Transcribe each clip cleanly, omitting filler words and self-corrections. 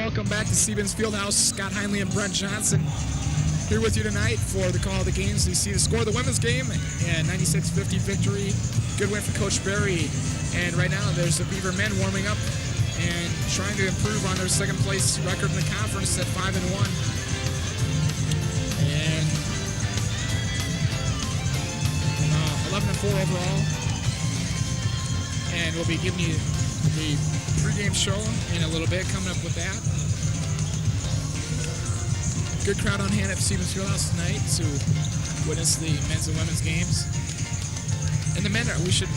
welcome back to Stevens Fieldhouse. Scott Heinley and Brent Johnson here with you tonight for the call of the games. You see the score of the women's game, and 96-50 victory. Good win for Coach Berry. And right now there's the Beaver men warming up and trying to improve on their second place record in the conference at 5-1. And 11-4 overall. And we'll be giving you the pregame show in a little bit, coming up with that. Good crowd on hand at Stevens Fieldhouse tonight to witness the men's and women's games. And the men, we should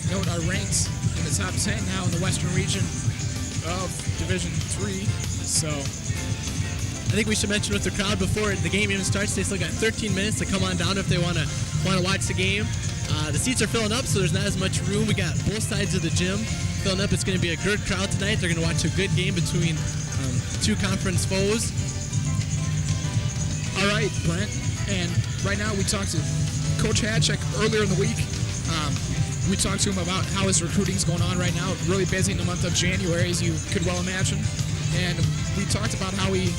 note, are ranked in the top 10 now in the Western region of Division III. So I think we should mention with the crowd before the game even starts, they still got 13 minutes to come on down if they want to watch the game. The seats are filling up, so there's not as much room. We got both sides of the gym filling up. It's going to be a good crowd tonight. They're going to watch a good game between two conference foes. All right, Brent. And right now we talked to Coach Hatchek earlier in the week. We talked to him about how his recruiting's going on right now. Really busy in the month of January, as you could well imagine. And we talked about how he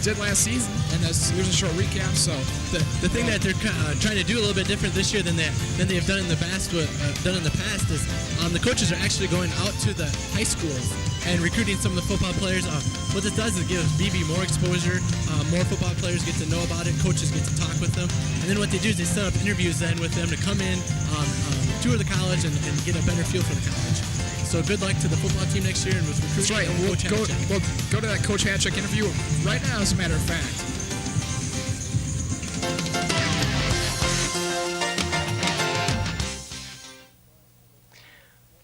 did last season, and here's a short recap. So the thing that they're trying to do a little bit different this year than they've done in the past is the coaches are actually going out to the high schools and recruiting some of the football players. What this does is it gives BV more exposure. More football players get to know about it. Coaches get to talk with them, and then what they do is they set up interviews then with them to come in, tour the college, and get a better feel for the college. So good luck to the football team next year and with recruiting. That's right. And we'll go to that Coach Hatchek interview right now, as a matter of fact.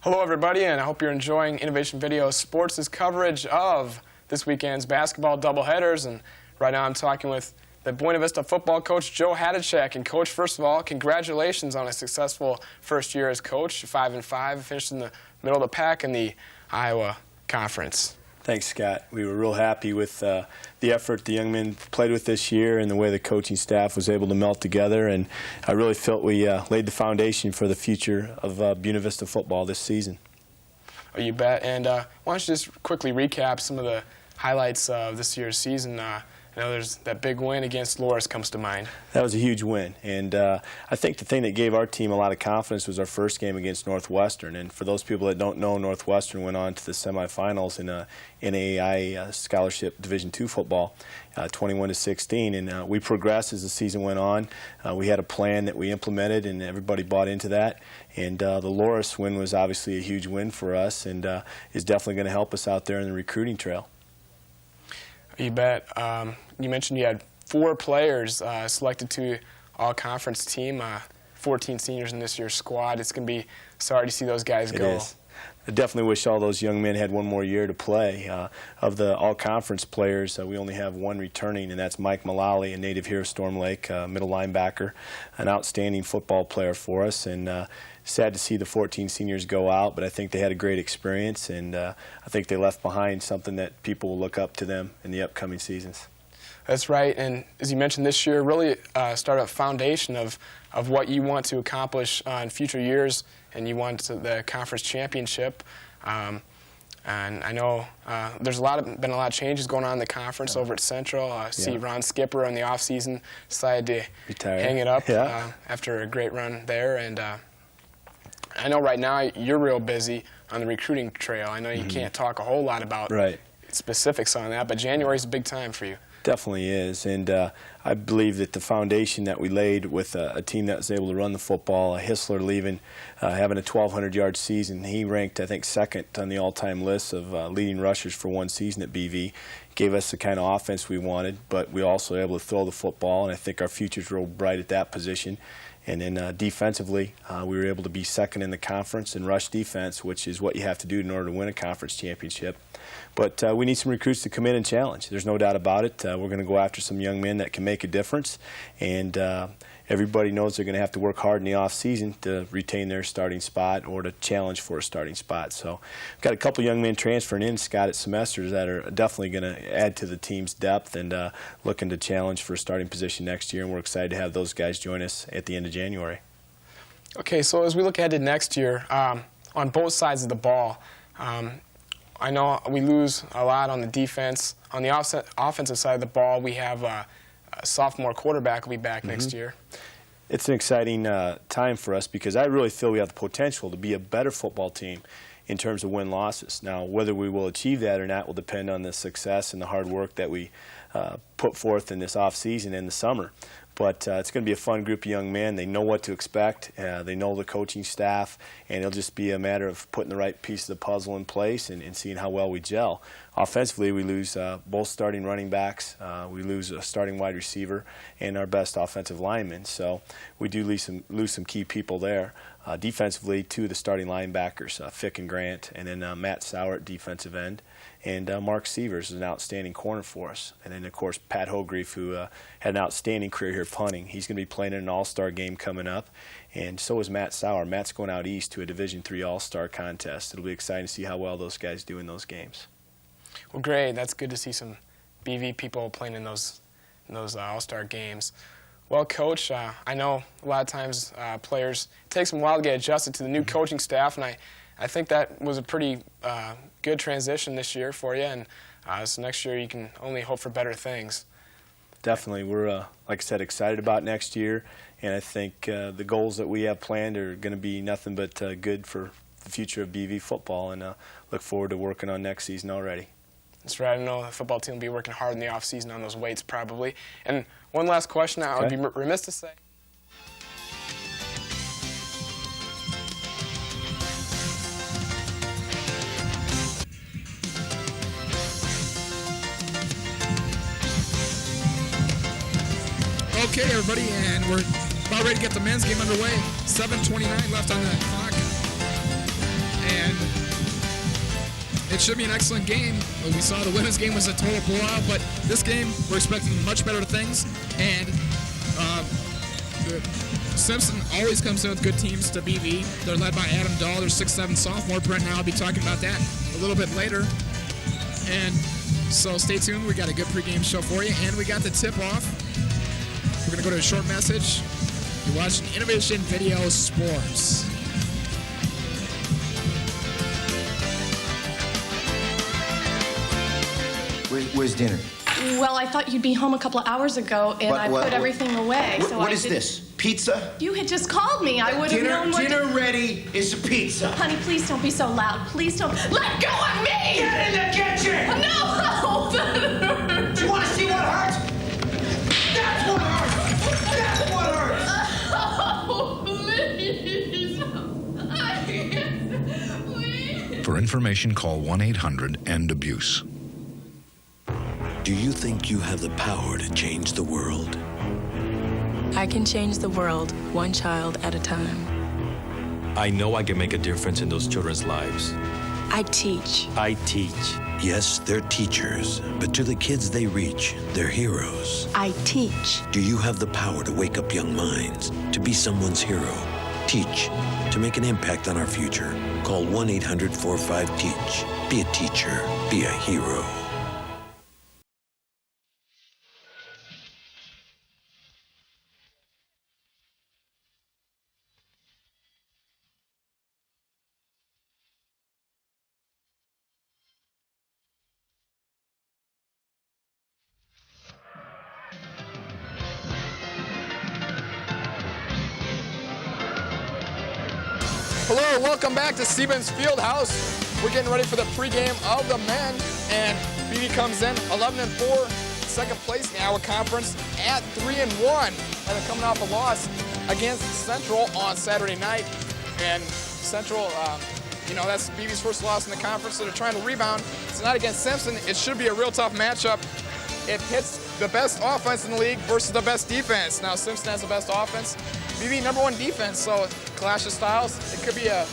Hello, everybody, and I hope you're enjoying Innovation Video Sports' coverage of this weekend's basketball doubleheaders. And right now I'm talking with the Buena Vista football coach, Joe Hatchek. And, Coach, first of all, congratulations on a successful first year as coach, 5-5, finished in the middle of the pack in the Iowa Conference. Thanks, Scott. We were real happy with the effort the young men played with this year and the way the coaching staff was able to melt together. And I really felt we laid the foundation for the future of Buena Vista football this season. Oh, you bet. And why don't you just quickly recap some of the highlights of this year's season? I know there's that big win against Loris comes to mind. That was a huge win, and I think the thing that gave our team a lot of confidence was our first game against Northwestern. And for those people that don't know, Northwestern went on to the semifinals in NAIA Scholarship Division II football, 21-16. And we progressed as the season went on. We had a plan that we implemented, and everybody bought into that. And the Loris win was obviously a huge win for us, and is definitely going to help us out there in the recruiting trail. You bet. You mentioned you had 4 players selected to all-conference team, 14 seniors in this year's squad. It's going to be sorry to see those guys go. It is. I definitely wish all those young men had one more year to play. Of the all-conference players, we only have one returning, and that's Mike Mullally, a native here of Storm Lake, middle linebacker, an outstanding football player for us. And sad to see the 14 seniors go out, but I think they had a great experience, and I think they left behind something that people will look up to them in the upcoming seasons. That's right, and as you mentioned this year, really start a foundation of what you want to accomplish in future years, and you want the conference championship. And I know there's been a lot of changes going on in the conference over at Central. I see Ron Skipper in the offseason decided to retire. Hang it up after a great run there. And I know right now you're real busy on the recruiting trail. I know you can't talk a whole lot about specifics on that, but January's a big time for you. Definitely is, and I believe that the foundation that we laid with a team that was able to run the football, Hissler leaving, having a 1,200-yard season, he ranked, I think, second on the all-time list of leading rushers for one season at BV. Gave us the kind of offense we wanted, but we also were able to throw the football, and I think our future's real bright at that position. And then defensively, we were able to be second in the conference in rush defense, which is what you have to do in order to win a conference championship. But we need some recruits to come in and challenge. There's no doubt about it. We're going to go after some young men that can make a difference. And everybody knows they're going to have to work hard in the off-season to retain their starting spot or to challenge for a starting spot. So we've got a couple young men transferring in, Scott, at semesters that are definitely going to add to the team's depth and looking to challenge for a starting position next year. And we're excited to have those guys join us at the end of January. Okay, so as we look ahead to next year, on both sides of the ball, I know we lose a lot on the defense. On the offensive side of the ball, we have a sophomore quarterback will be back next year. It's an exciting time for us because I really feel we have the potential to be a better football team in terms of win-losses. Now, whether we will achieve that or not will depend on the success and the hard work that we put forth in this off-season and the summer. But it's going to be a fun group of young men. They know what to expect. They know the coaching staff, and it'll just be a matter of putting the right piece of the puzzle in place and seeing how well we gel. Offensively, we lose both starting running backs. We lose a starting wide receiver and our best offensive lineman. So we do lose some key people there. Defensively, 2 of the starting linebackers, Fick and Grant, and then Matt Sauer at defensive end. And Mark Sievers is an outstanding corner for us. And then, of course, Pat Hogrefe, who had an outstanding career here punting. He's going to be playing in an all-star game coming up. And so is Matt Sauer. Matt's going out east to a Division III all-star contest. It'll be exciting to see how well those guys do in those games. Well, great. That's good to see some BV people playing in those all-star games. Well, Coach, I know a lot of times players, it takes them a while to get adjusted to the new coaching staff, and I think that was a pretty good transition this year for you, and so next year you can only hope for better things. Definitely. We're, like I said, excited about next year, and I think the goals that we have planned are going to be nothing but good for the future of BV football, and look forward to working on next season already. That's right. I know the football team will be working hard in the off-season on those weights probably. And one last question I would be remiss to say. Okay, everybody, and we're about ready to get the men's game underway. 7:29 left on the clock. And it should be an excellent game. We saw the women's game was a total blowout, but this game we're expecting much better things. And Simpson always comes in with good teams to BV. They're led by Adam Dahl, their 6'7" sophomore. Brent and I will be talking about that a little bit later. And so stay tuned. We got a good pregame show for you, and we got the tip-off. We're going to go to a short message. You're watching Innovation Video Sports. Where's dinner? Well, I thought you'd be home a couple of hours ago, and I put everything away. What is this? Pizza? You had just called me. I would have known what... Dinner ready is pizza. Honey, please don't be so loud. Please don't... Let go of me! Get in the kitchen! No! That hurts. Do you want to see what hurts? That's what hurts! That's what hurts! Oh, please. I can't. Please. For information, call 1-800-END-ABUSE. Do you think you have the power to change the world? I can change the world one child at a time. I know I can make a difference in those children's lives. I teach. I teach. Yes, they're teachers, but to the kids they reach, they're heroes. I teach. Do you have the power to wake up young minds, to be someone's hero? Teach, to make an impact on our future. Call 1-800-45-TEACH. Be a teacher. Be a hero. Hello, welcome back to Siebens Fieldhouse. We're getting ready for the pregame of the men, and BV comes in 11-4, second place in the Iowa Conference at 3-1, and they're coming off a loss against Central on Saturday night. And Central, you know, that's BV's first loss in the conference, so they're trying to rebound. Tonight against Simpson, it should be a real tough matchup. It hits the best offense in the league versus the best defense. Now Simpson has the best offense, BV #1 defense, so clash of styles. It could be a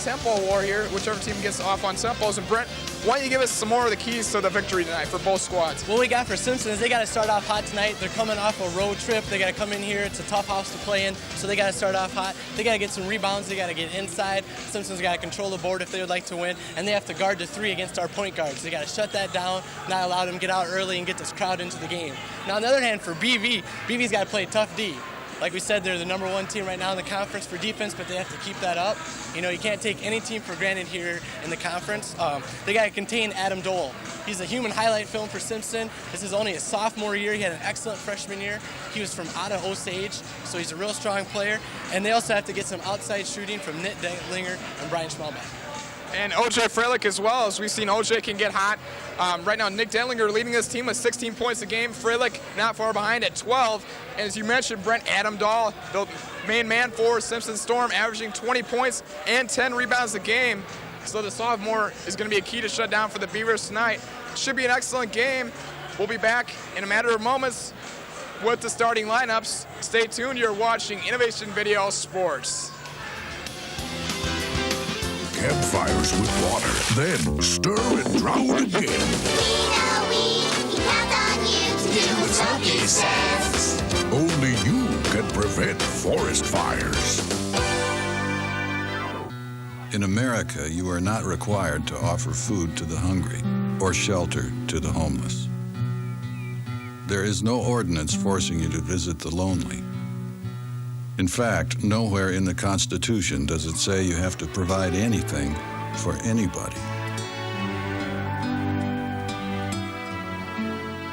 tempo war here, whichever team gets off on tempos. And Brent, why don't you give us some more of the keys to the victory tonight for both squads? What we got for Simpson is they got to start off hot tonight. They're coming off a road trip. They got to come in here. It's a tough house to play in, so they got to start off hot. They got to get some rebounds. They got to get inside. Simpson's got to control the board if they would like to win, and they have to guard the 3 against our point guards. They got to shut that down, not allow them to get out early and get this crowd into the game. Now, on the other hand, for BV's got to play tough D. Like we said, they're the #1 team right now in the conference for defense, but they have to keep that up. You know, you can't take any team for granted here in the conference. They got to contain Adam Dole. He's a human highlight film for Simpson. This is only his sophomore year. He had an excellent freshman year. He was from out of Osage, so he's a real strong player. And they also have to get some outside shooting from Detlinger and Brian Schmalbach. And O.J. Freilich as well, as we've seen O.J. can get hot. Right now, Nick Detlinger leading this team with 16 points a game. Freilich not far behind at 12. And as you mentioned, Brent, Adam Dahl, the main man for Simpson Storm, averaging 20 points and 10 rebounds a game. So the sophomore is going to be a key to shut down for the Beavers tonight. Should be an excellent game. We'll be back in a matter of moments with the starting lineups. Stay tuned. You're watching Innovation Video Sports. Campfires with water, then stir and drown again. We count on you to do what Smokey says. Only you can prevent forest fires. In America, you are not required to offer food to the hungry or shelter to the homeless. There is no ordinance forcing you to visit the lonely. In fact, nowhere in the Constitution does it say you have to provide anything for anybody.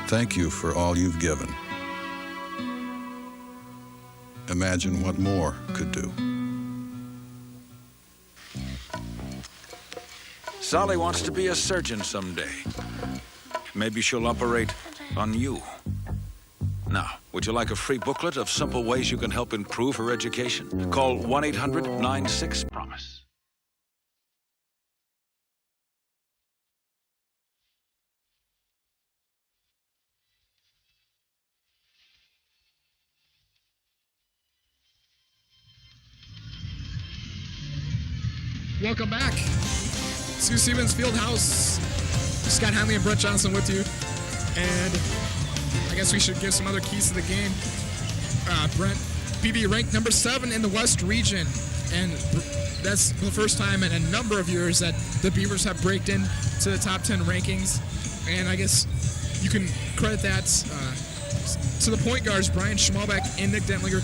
Thank you for all you've given. Imagine what more could do. Sally wants to be a surgeon someday. Maybe she'll operate on you. Now, would you like a free booklet of simple ways you can help improve her education? Call 1-800-96-PROMISE. Welcome back. Sue Stevens Fieldhouse. Scott Henley and Brett Johnson with you. And I guess we should give some other keys to the game. Brent, BB ranked number 7 in the West region. And that's the first time in a number of years that the Beavers have braked in to the top 10 rankings. And I guess you can credit that to the point guards, Brian Schmalbach and Nick Detlinger,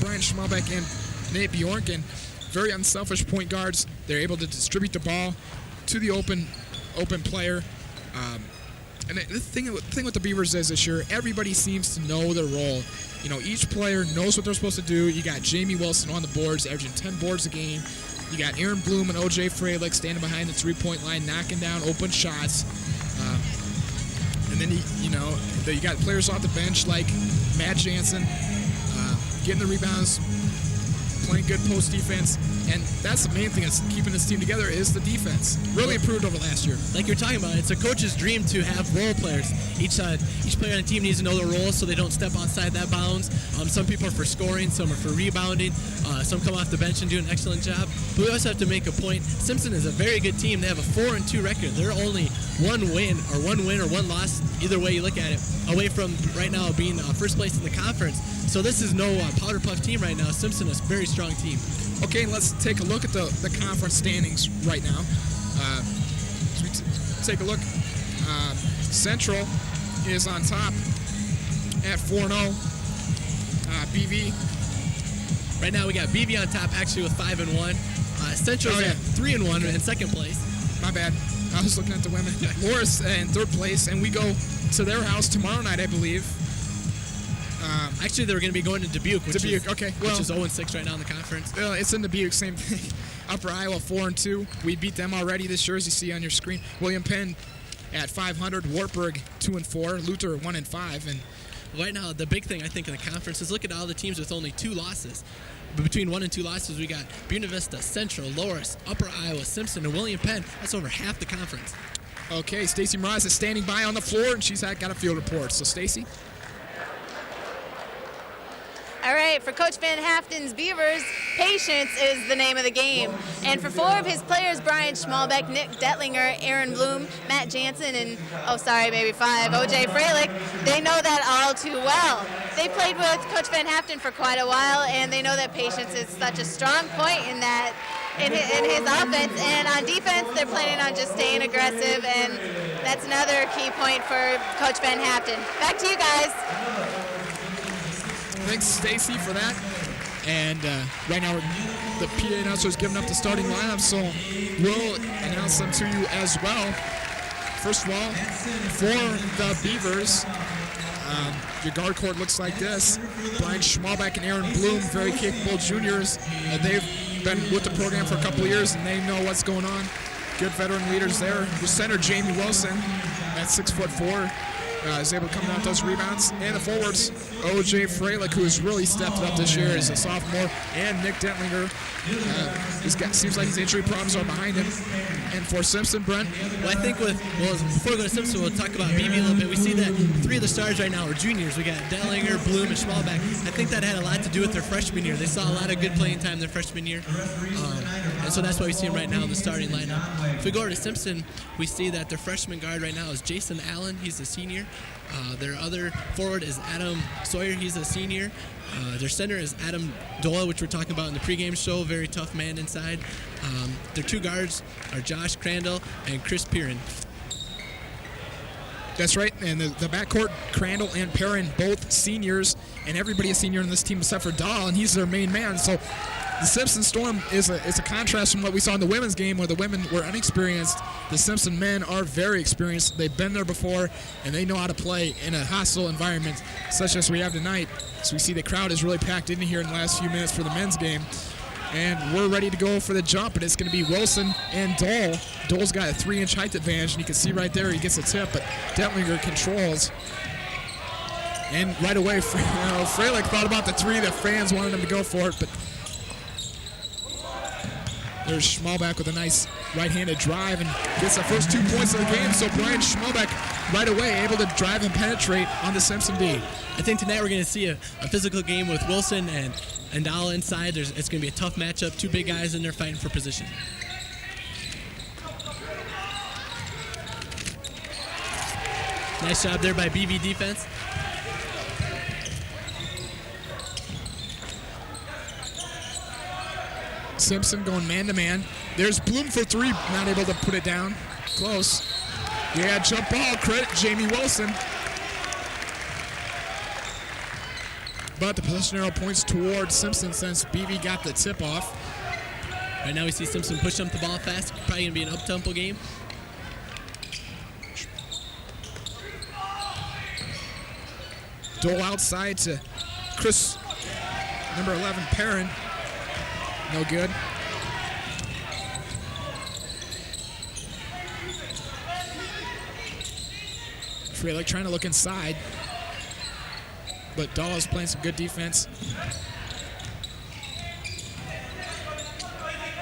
Brian Schmalbach and Nate Bjorken. Very unselfish point guards. They're able to distribute the ball to the open player. And the thing with the Beavers is this year, everybody seems to know their role. You know, each player knows what they're supposed to do. You got Jamie Wilson on the boards, averaging 10 boards a game. You got Aaron Bloom and O.J. Freilich standing behind the three-point line, knocking down open shots. And then, you got players off the bench like Matt Jansen, getting the rebounds, playing good post defense, and that's the main thing that's keeping this team together is the defense. Really improved over last year. Like you're talking about, it's a coach's dream to have role players. Each player on the team needs to know their role so they don't step outside that bounds. Some people are for scoring, some are for rebounding, some come off the bench and do an excellent job. But we also have to make a point. Simpson is a very good team. They have a 4-2 record. They're only one win or one loss, either way you look at it, away from right now being first place in the conference. So this is no powder puff team right now. Simpson is a very strong team. Okay, let's take a look at the conference standings right now. As we take a look, Central is on top at 4-0. BV. Right now we got BV on top actually with 5-1. Central's at 3-1 in second place. My bad. I was looking at the women. Morris in third place, and we go to their house tomorrow night, I believe. Actually, they were going to be going to Dubuque, which is 0-6 right now in the conference. It's in Dubuque, same thing. Upper Iowa 4-2. We beat them already this year, as you see on your screen. William Penn at 500. Wartburg 2-4. Luther 1-5. And right now, the big thing I think in the conference is look at all the teams with only 2 losses. Between 1 and 2 losses, we got Buena Vista, Central, Loras, Upper Iowa, Simpson, and William Penn. That's over half the conference. Okay, Stacy Mraz is standing by on the floor, and she's got a field report. So, Stacy. All right, for Coach Van Haften's Beavers, patience is the name of the game. And for 4 of his players, Brian Schmalbach, Nick Detlinger, Aaron Bloom, Matt Jansen, and, maybe 5, O.J. Freilich, they know that all too well. They played with Coach Van Haften for quite a while, and they know that patience is such a strong point in his offense. And on defense, they're planning on just staying aggressive, and that's another key point for Coach Van Haften. Back to you guys. Thanks, Stacy, for that. And right now, the PA announcer is giving up the starting lineup, so we'll announce them to you as well. First of all, for the Beavers, your guard court looks like this. Brian Schmalbach and Aaron Bloom, very capable juniors. They've been with the program for a couple of years, and they know what's going on. Good veteran leaders there. Your center, Jamie Wilson, at 6'4", is able to come out those rebounds. And the forwards, O.J. Freilich, who has really stepped up this year as a sophomore, and Nick Detlinger. Seems like his injury problems are behind him. And for Simpson, Brent? Well, I think before we go to Simpson, we'll talk about BB a little bit. We see that 3 of the stars right now are juniors. We got Detlinger, Bloom, and Schmalbach. I think that had a lot to do with their freshman year. They saw a lot of good playing time their freshman year. And so that's why we see them right now in the starting lineup. If we go over to Simpson, we see that their freshman guard right now is Jason Allen. He's a senior. Their other forward is Adam Sawyer. He's a senior. Their center is Adam Doyle, which we're talking about in the pregame show. Very tough man inside. Their 2 guards are Josh Crandall and Chris Piran. That's right, and the backcourt, Crandall and Perrin, both seniors, and everybody is senior in this team except for Dahl, and he's their main man. So the Simpson Storm is a contrast from what we saw in the women's game, where the women were inexperienced. The Simpson men are very experienced. They've been there before, and they know how to play in a hostile environment such as we have tonight. So we see the crowd is really packed in here in the last few minutes for the men's game. And we're ready to go for the jump, and it's going to be Wilson and Dole. Dole's got a 3-inch height advantage, and you can see right there he gets a tip, but Detlinger controls. And right away, Freilich thought about the 3. The fans wanted him to go for it, but there's Schmalbach with a nice right-handed drive and gets the first 2 points of the game. So Brian Schmalbach right away able to drive and penetrate on the Simpson D. I think tonight we're going to see a physical game with Wilson and Dahl inside. It's going to be a tough matchup. 2 big guys in there fighting for position. Nice job there by BV defense. Simpson going man-to-man. There's Bloom for 3, not able to put it down. Close. Yeah, jump ball, credit Jamie Wilson. But the possession arrow points towards Simpson since BV got the tip off. Right now we see Simpson push up the ball fast. Probably going to be an up-tempo game. Dole outside to Chris, number 11, Perrin. No good. Freilich trying to look inside, but Dahl is playing some good defense.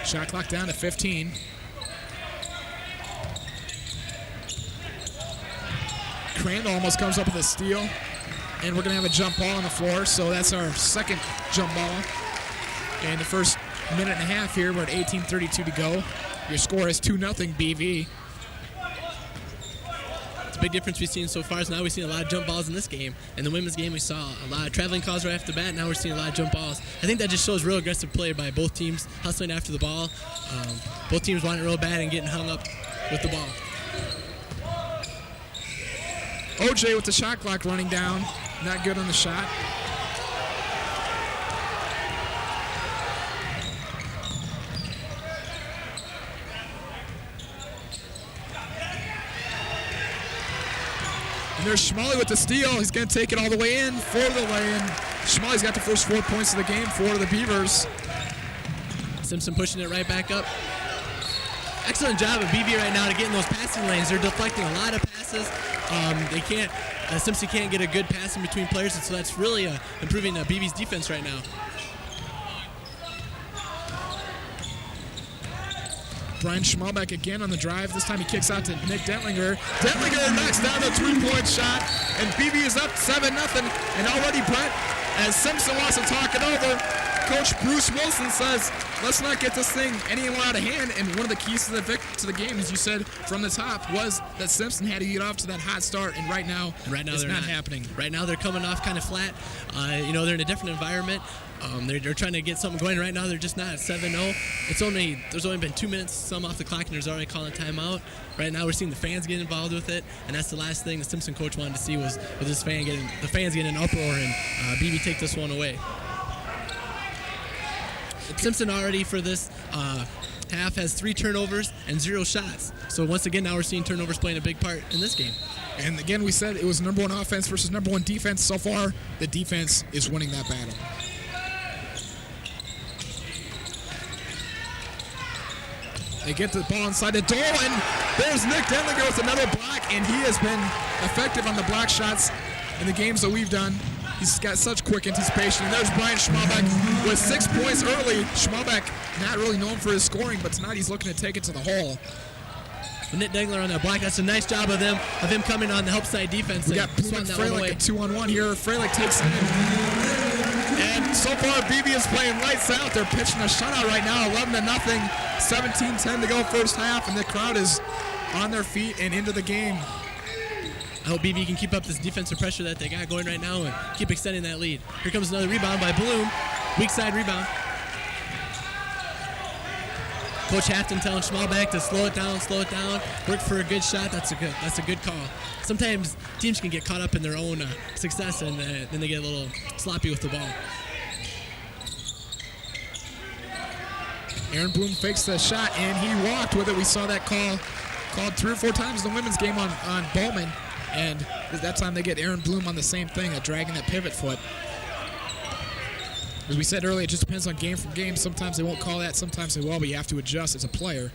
Shot clock down to 15. Crandall almost comes up with a steal, and we're going to have a jump ball on the floor, so that's our second jump ball. In the first minute and a half here, we're at 18:32 to go. Your score is 2-0 BV. It's a big difference we've seen so far. Is now we've seen a lot of jump balls in this game. In the women's game, we saw a lot of traveling calls right off the bat. Now we're seeing a lot of jump balls. I think that just shows real aggressive play by both teams, hustling after the ball. Both teams want it real bad and getting hung up with the ball. OJ with the shot clock running down. Not good on the shot. And there's Schmally with the steal. He's going to take it all the way in for the lay-in. Schmally's got the first 4 points of the game for the Beavers. Simpson pushing it right back up. Excellent job of BB right now to get in those passing lanes. They're deflecting a lot of passes. Simpson can't get a good pass in between players, and so that's really improving BB's defense right now. Brian Schmalbach again on the drive. This time he kicks out to Nick Detlinger. Detlinger knocks down the 3-point shot, and BB is up 7-0. And already Brent, as Simpson wants to talk it over, coach Bruce Wilson says, let's not get this thing any more out of hand. And one of the keys to the game, as you said from the top, was that Simpson had to get off to that hot start. And right now it's not happening. Right now they're coming off kind of flat. They're in a different environment. They're trying to get something going. Right now they're just not at 7-0. There's only been 2 minutes some off the clock, and there's already calling a timeout. Right now we're seeing the fans get involved with it, and that's the last thing the Simpson coach wanted to see was the fans getting an uproar and BB take this one away. Simpson already for this half has 3 turnovers and 0 shots. So once again, now we're seeing turnovers playing a big part in this game. And again, we said it was number 1 offense versus number 1 defense. So far, the defense is winning that battle. They get the ball inside the door, and there's Nick Detlinger with another block, and he has been effective on the block shots in the games that we've done. He's got such quick anticipation. And there's Brian Schmalbach with 6 points early. Schmalbach not really known for his scoring, but tonight he's looking to take it to the hole. Nick Detlinger on that block. That's a nice job of him coming on the help side defense. We got Freilich, a 2-on-1 here. Freilich takes it in. And so far, BB is playing lights out. They're pitching a shutout right now, 11-0, 17-10 to go first half, and the crowd is on their feet and into the game. I hope BB can keep up this defensive pressure that they got going right now and keep extending that lead. Here comes another rebound by Bloom. Weak side rebound. Coach Hafton telling Schmalbach to slow it down, work for a good shot. That's a good call. Sometimes teams can get caught up in their own success and then they get a little sloppy with the ball. Aaron Bloom fakes the shot and he walked with it. We saw that called 3 or 4 times in the women's game on Bowman, and that time they get Aaron Bloom on the same thing, dragging that pivot foot. As we said earlier, it just depends on game from game. Sometimes they won't call that, sometimes they will, but you have to adjust as a player.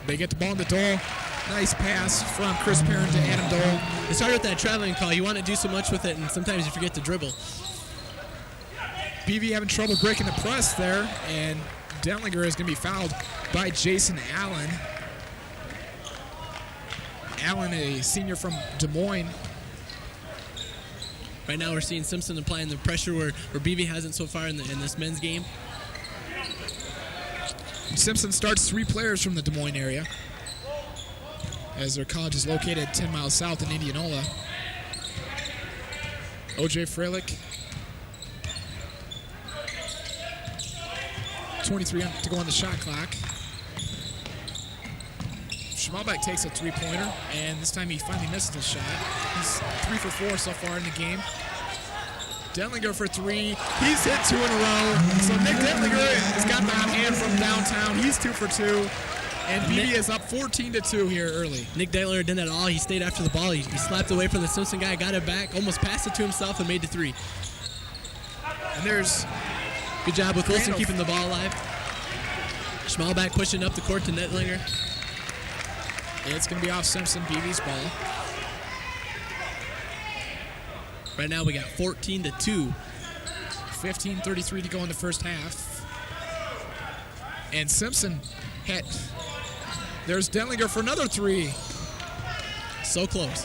They get the ball in the Dole. Nice pass from Chris Perrin to Adam Dole. It started with that traveling call. You want to do so much with it, and sometimes you forget to dribble. BV having trouble breaking the press there, and Detlinger is going to be fouled by Jason Allen. Allen, a senior from Des Moines. Right now we're seeing Simpson applying the pressure where BV hasn't so far in this men's game. Simpson starts 3 players from the Des Moines area, as their college is located 10 miles south in Indianola. O.J. Freilich. 23 to go on the shot clock. Schmalbach takes a 3-pointer, and this time he finally misses the shot. He's 3 for 4 so far in the game. Detlinger for 3. He's hit 2 in a row. So Nick Detlinger has got the hot hand from downtown. He's 2 for 2. And BB is up 14-2 here early. Nick Detlinger didn't at all. He stayed after the ball. He slapped away from the Simpson guy, got it back, almost passed it to himself, and made the 3. And there's... Good job with Wilson keeping the ball alive. Schmalbach pushing up the court to Detlinger. It's going to be off Simpson, BB's ball. Right now we got 14-2. 15:33 to go in the first half. And Simpson hit. There's Detlinger for another 3. So close.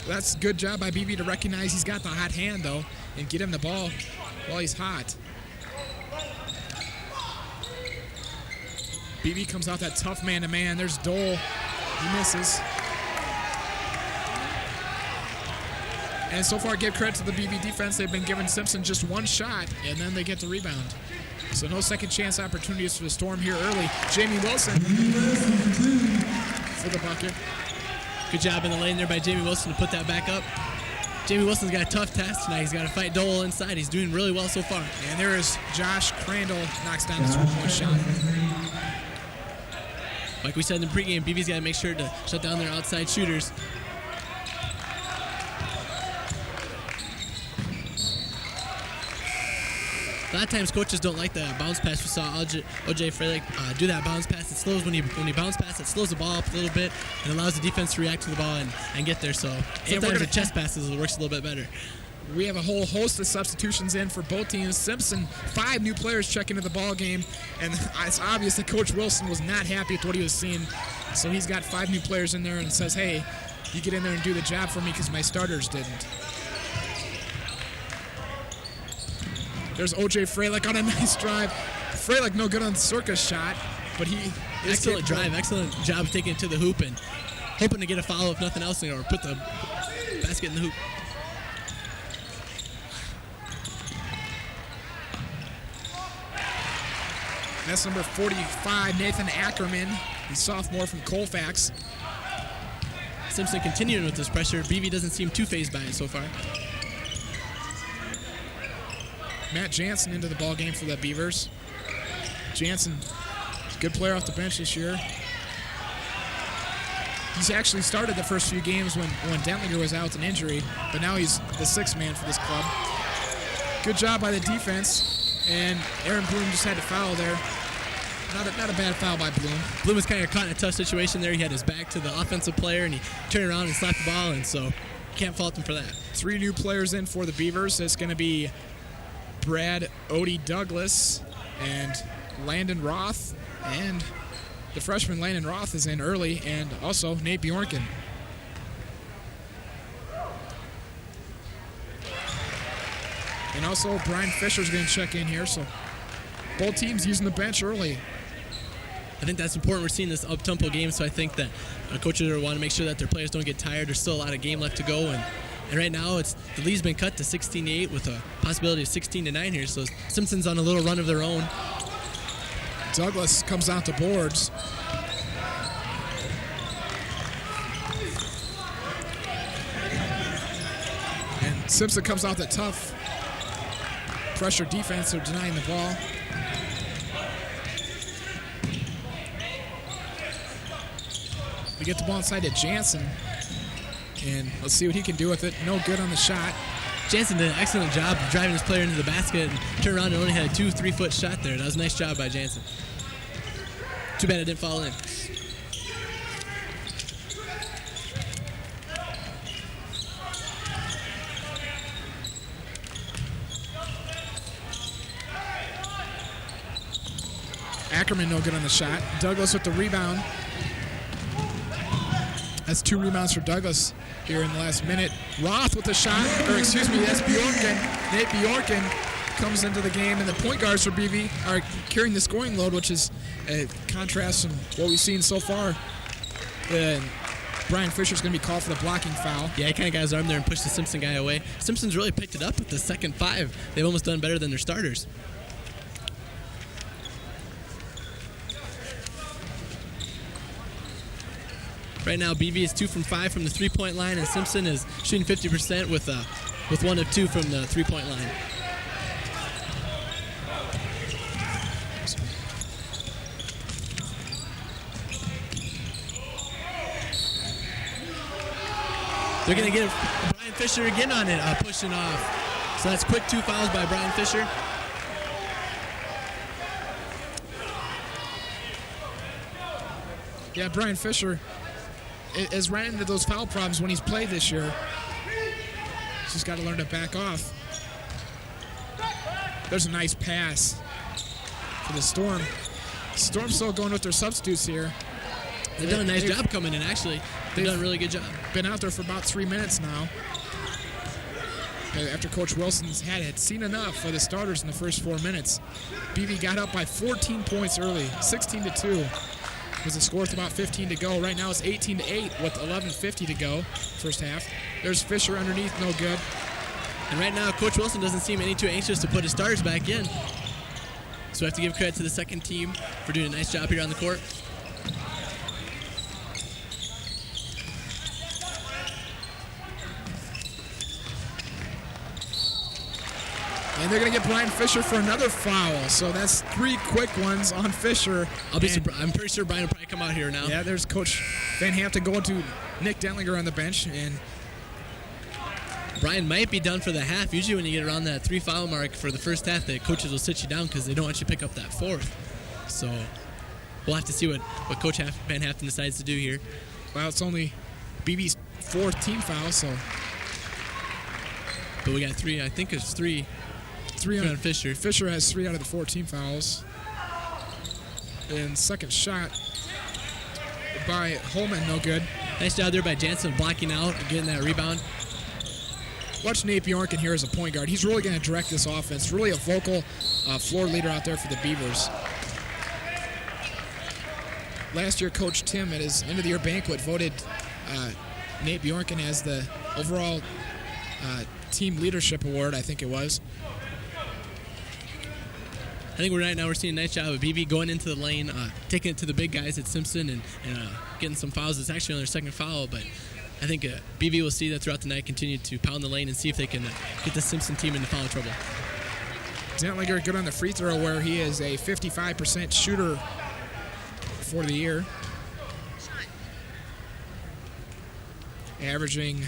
That's a good job by BB to recognize he's got the hot hand, though, and get him the ball while he's hot. BB comes out that tough man-to-man. There's Dole. He misses. And so far, give credit to the BB defense. They've been giving Simpson just 1 shot, and then they get the rebound. So no second chance opportunities for the Storm here early. Jamie Wilson for the bucket. Good job in the lane there by Jamie Wilson to put that back up. Jamie Wilson's got a tough task tonight. He's got to fight Dole inside. He's doing really well so far. And there is Josh Crandall, knocks down his 1-point shot. Like we said in the pregame, BB's got to make sure to shut down their outside shooters. A lot of times coaches don't like the bounce pass. We saw O.J. Freilich do that bounce pass. It slows when he bounce pass. It slows the ball up a little bit and allows the defense to react to the ball and get there. So sometimes the chest passes it works a little bit better. We have a whole host of substitutions in for both teams. Simpson, 5 new players check into the ball game, and it's obvious that Coach Wilson was not happy with what he was seeing. So he's got 5 new players in there and says, hey, you get in there and do the job for me because my starters didn't. There's O.J. Freilich on a nice drive. Freilich no good on Circus shot, but he is excellent drive, excellent job taking it to the hoop and hoping to get a foul if nothing else, or put the basket in the hoop. That's number 45, Nathan Ackerman, the sophomore from Colfax. Simpson continuing with this pressure. BV doesn't seem too phased by it so far. Matt Jansen into the ball game for the Beavers. Jansen, good player off the bench this year. He's actually started the first few games when Detlinger was out with an injury, but now he's the sixth man for this club. Good job by the defense, and Aaron Bloom just had to foul there. Not a bad foul by Bloom. Bloom was kind of caught in a tough situation there. He had his back to the offensive player, and he turned around and slapped the ball, and so can't fault him for that. 3 new players in for the Beavers. It's going to be Brad Odie Douglas and Landon Roth, and the freshman Landon Roth is in early, and also Nate Bjorken. And also Brian Fisher's going to check in here, so both teams using the bench early. I think that's important. We're seeing this up-tempo game, so I think that coaches want to make sure that their players don't get tired. There's still a lot of game left to go, and right now the lead's been cut to 16-8 with a possibility of 16-9 here, so Simpson's on a little run of their own. Douglas comes out to boards. And Simpson comes out the tough pressure defense. They're denying the ball. We get the ball inside to Jansen. And let's see what he can do with it. No good on the shot. Jansen did an excellent job of driving his player into the basket and turned around and only had a 2-3 foot shot there. That was a nice job by Jansen. Too bad it didn't fall in. Ackerman no good on the shot. Douglas with the rebound. That's 2 rebounds for Douglas here in the last minute. Roth with the shot, or excuse me, that's Bjorken. Nate Bjorken comes into the game, and the point guards for BV are carrying the scoring load, which is a contrast from what we've seen so far. Brian Fisher's going to be called for the blocking foul. Yeah, he kind of got his arm there and pushed the Simpson guy away. Simpson's really picked it up with the second 5. They've almost done better than their starters. Right now, BV is 2 from 5 from the 3-point line, and Simpson is shooting 50% with 1 of 2 from the 3-point line. They're going to get Brian Fisher again on it, pushing off. So that's quick 2 fouls by Brian Fisher. Yeah, Brian Fisher has ran into those foul problems when he's played this year. He's just got to learn to back off. There's a nice pass for the Storm. Storm's still going with their substitutes here. They've done a nice job coming in, actually. They've done a really good job. Been out there for about 3 minutes now. After Coach Wilson's had seen enough of the starters in the first 4 minutes. BV got up by 14 points early, 16-2. Was the score with about 15 to go. Right now it's 18-8 with 11:50 to go, first half. There's Fisher underneath, no good. And right now, Coach Wilson doesn't seem any too anxious to put his starters back in. So we have to give credit to the second team for doing a nice job here on the court. And they're going to get Brian Fisher for another foul. So that's 3 quick ones on Fisher. I'm pretty sure Brian will probably come out here now. Yeah, there's Coach Van Hampton going to Nick Detlinger on the bench. And Brian might be done for the half. Usually when you get around that 3 foul mark for the first half, the coaches will sit you down because they don't want you to pick up that 4th. So we'll have to see what Coach Van Hampton decides to do here. Well, it's only BB's 4th team foul, so. But we got 3, I think it's 3. 3 on Fisher. Fisher has 3 out of the 4 team fouls. And second shot by Holman, no good. Nice job there by Jansen blocking out and getting that rebound. watch Nate Bjorken here as a point guard. He's really going to direct this offense. Really a vocal floor leader out there for the Beavers. Last year, Coach Tim at his end-of-the-year banquet voted Nate Bjorken as the overall team leadership award, I think it was. I think right now we're seeing a nice job of BB going into the lane, taking it to the big guys at Simpson and getting some fouls. It's actually on their second foul, but I think BB will see that throughout the night, continue to pound the lane and see if they can get the Simpson team into foul trouble. Detlinger good on the free throw where he is a 55% shooter for the year. Averaging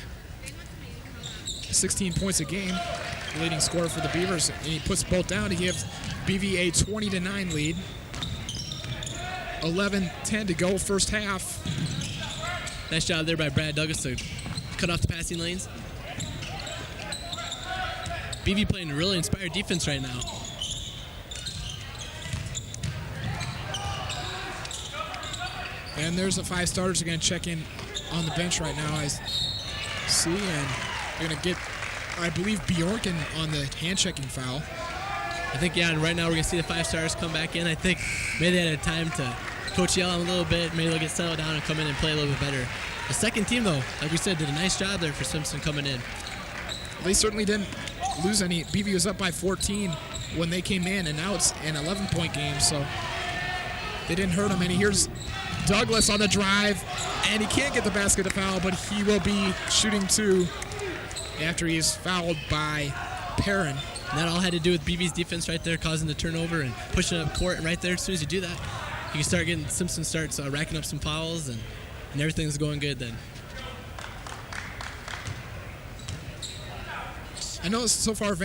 16 points a game, the leading scorer for the Beavers. And he puts both down to give BV a 20-9 lead. 11-10 to go first half. Nice job there by Brad Douglas to cut off the passing lanes. BV playing really inspired defense right now. And there's the 5 starters are going to check in on the bench right now, I see. And they're going to get, I believe, Bjorken on the hand-checking foul. I think, yeah, and right now we're going to see the 5 stars come back in. I think maybe they had time to coach yell them a little bit. Maybe they'll get settled down and come in and play a little bit better. The second team, though, like we said, did a nice job there for Simpson coming in. They certainly didn't lose any. BV was up by 14 when they came in, and now it's an 11-point game, so they didn't hurt them any. Here's Douglas on the drive, and he can't get the basket to foul, but he will be shooting 2 after he's fouled by Perrin. And that all had to do with BV's defense right there, causing the turnover and pushing up court. And right there, as soon as you do that, you can start getting, Simpson starts racking up some fouls, and everything's going good then. I know so far Coach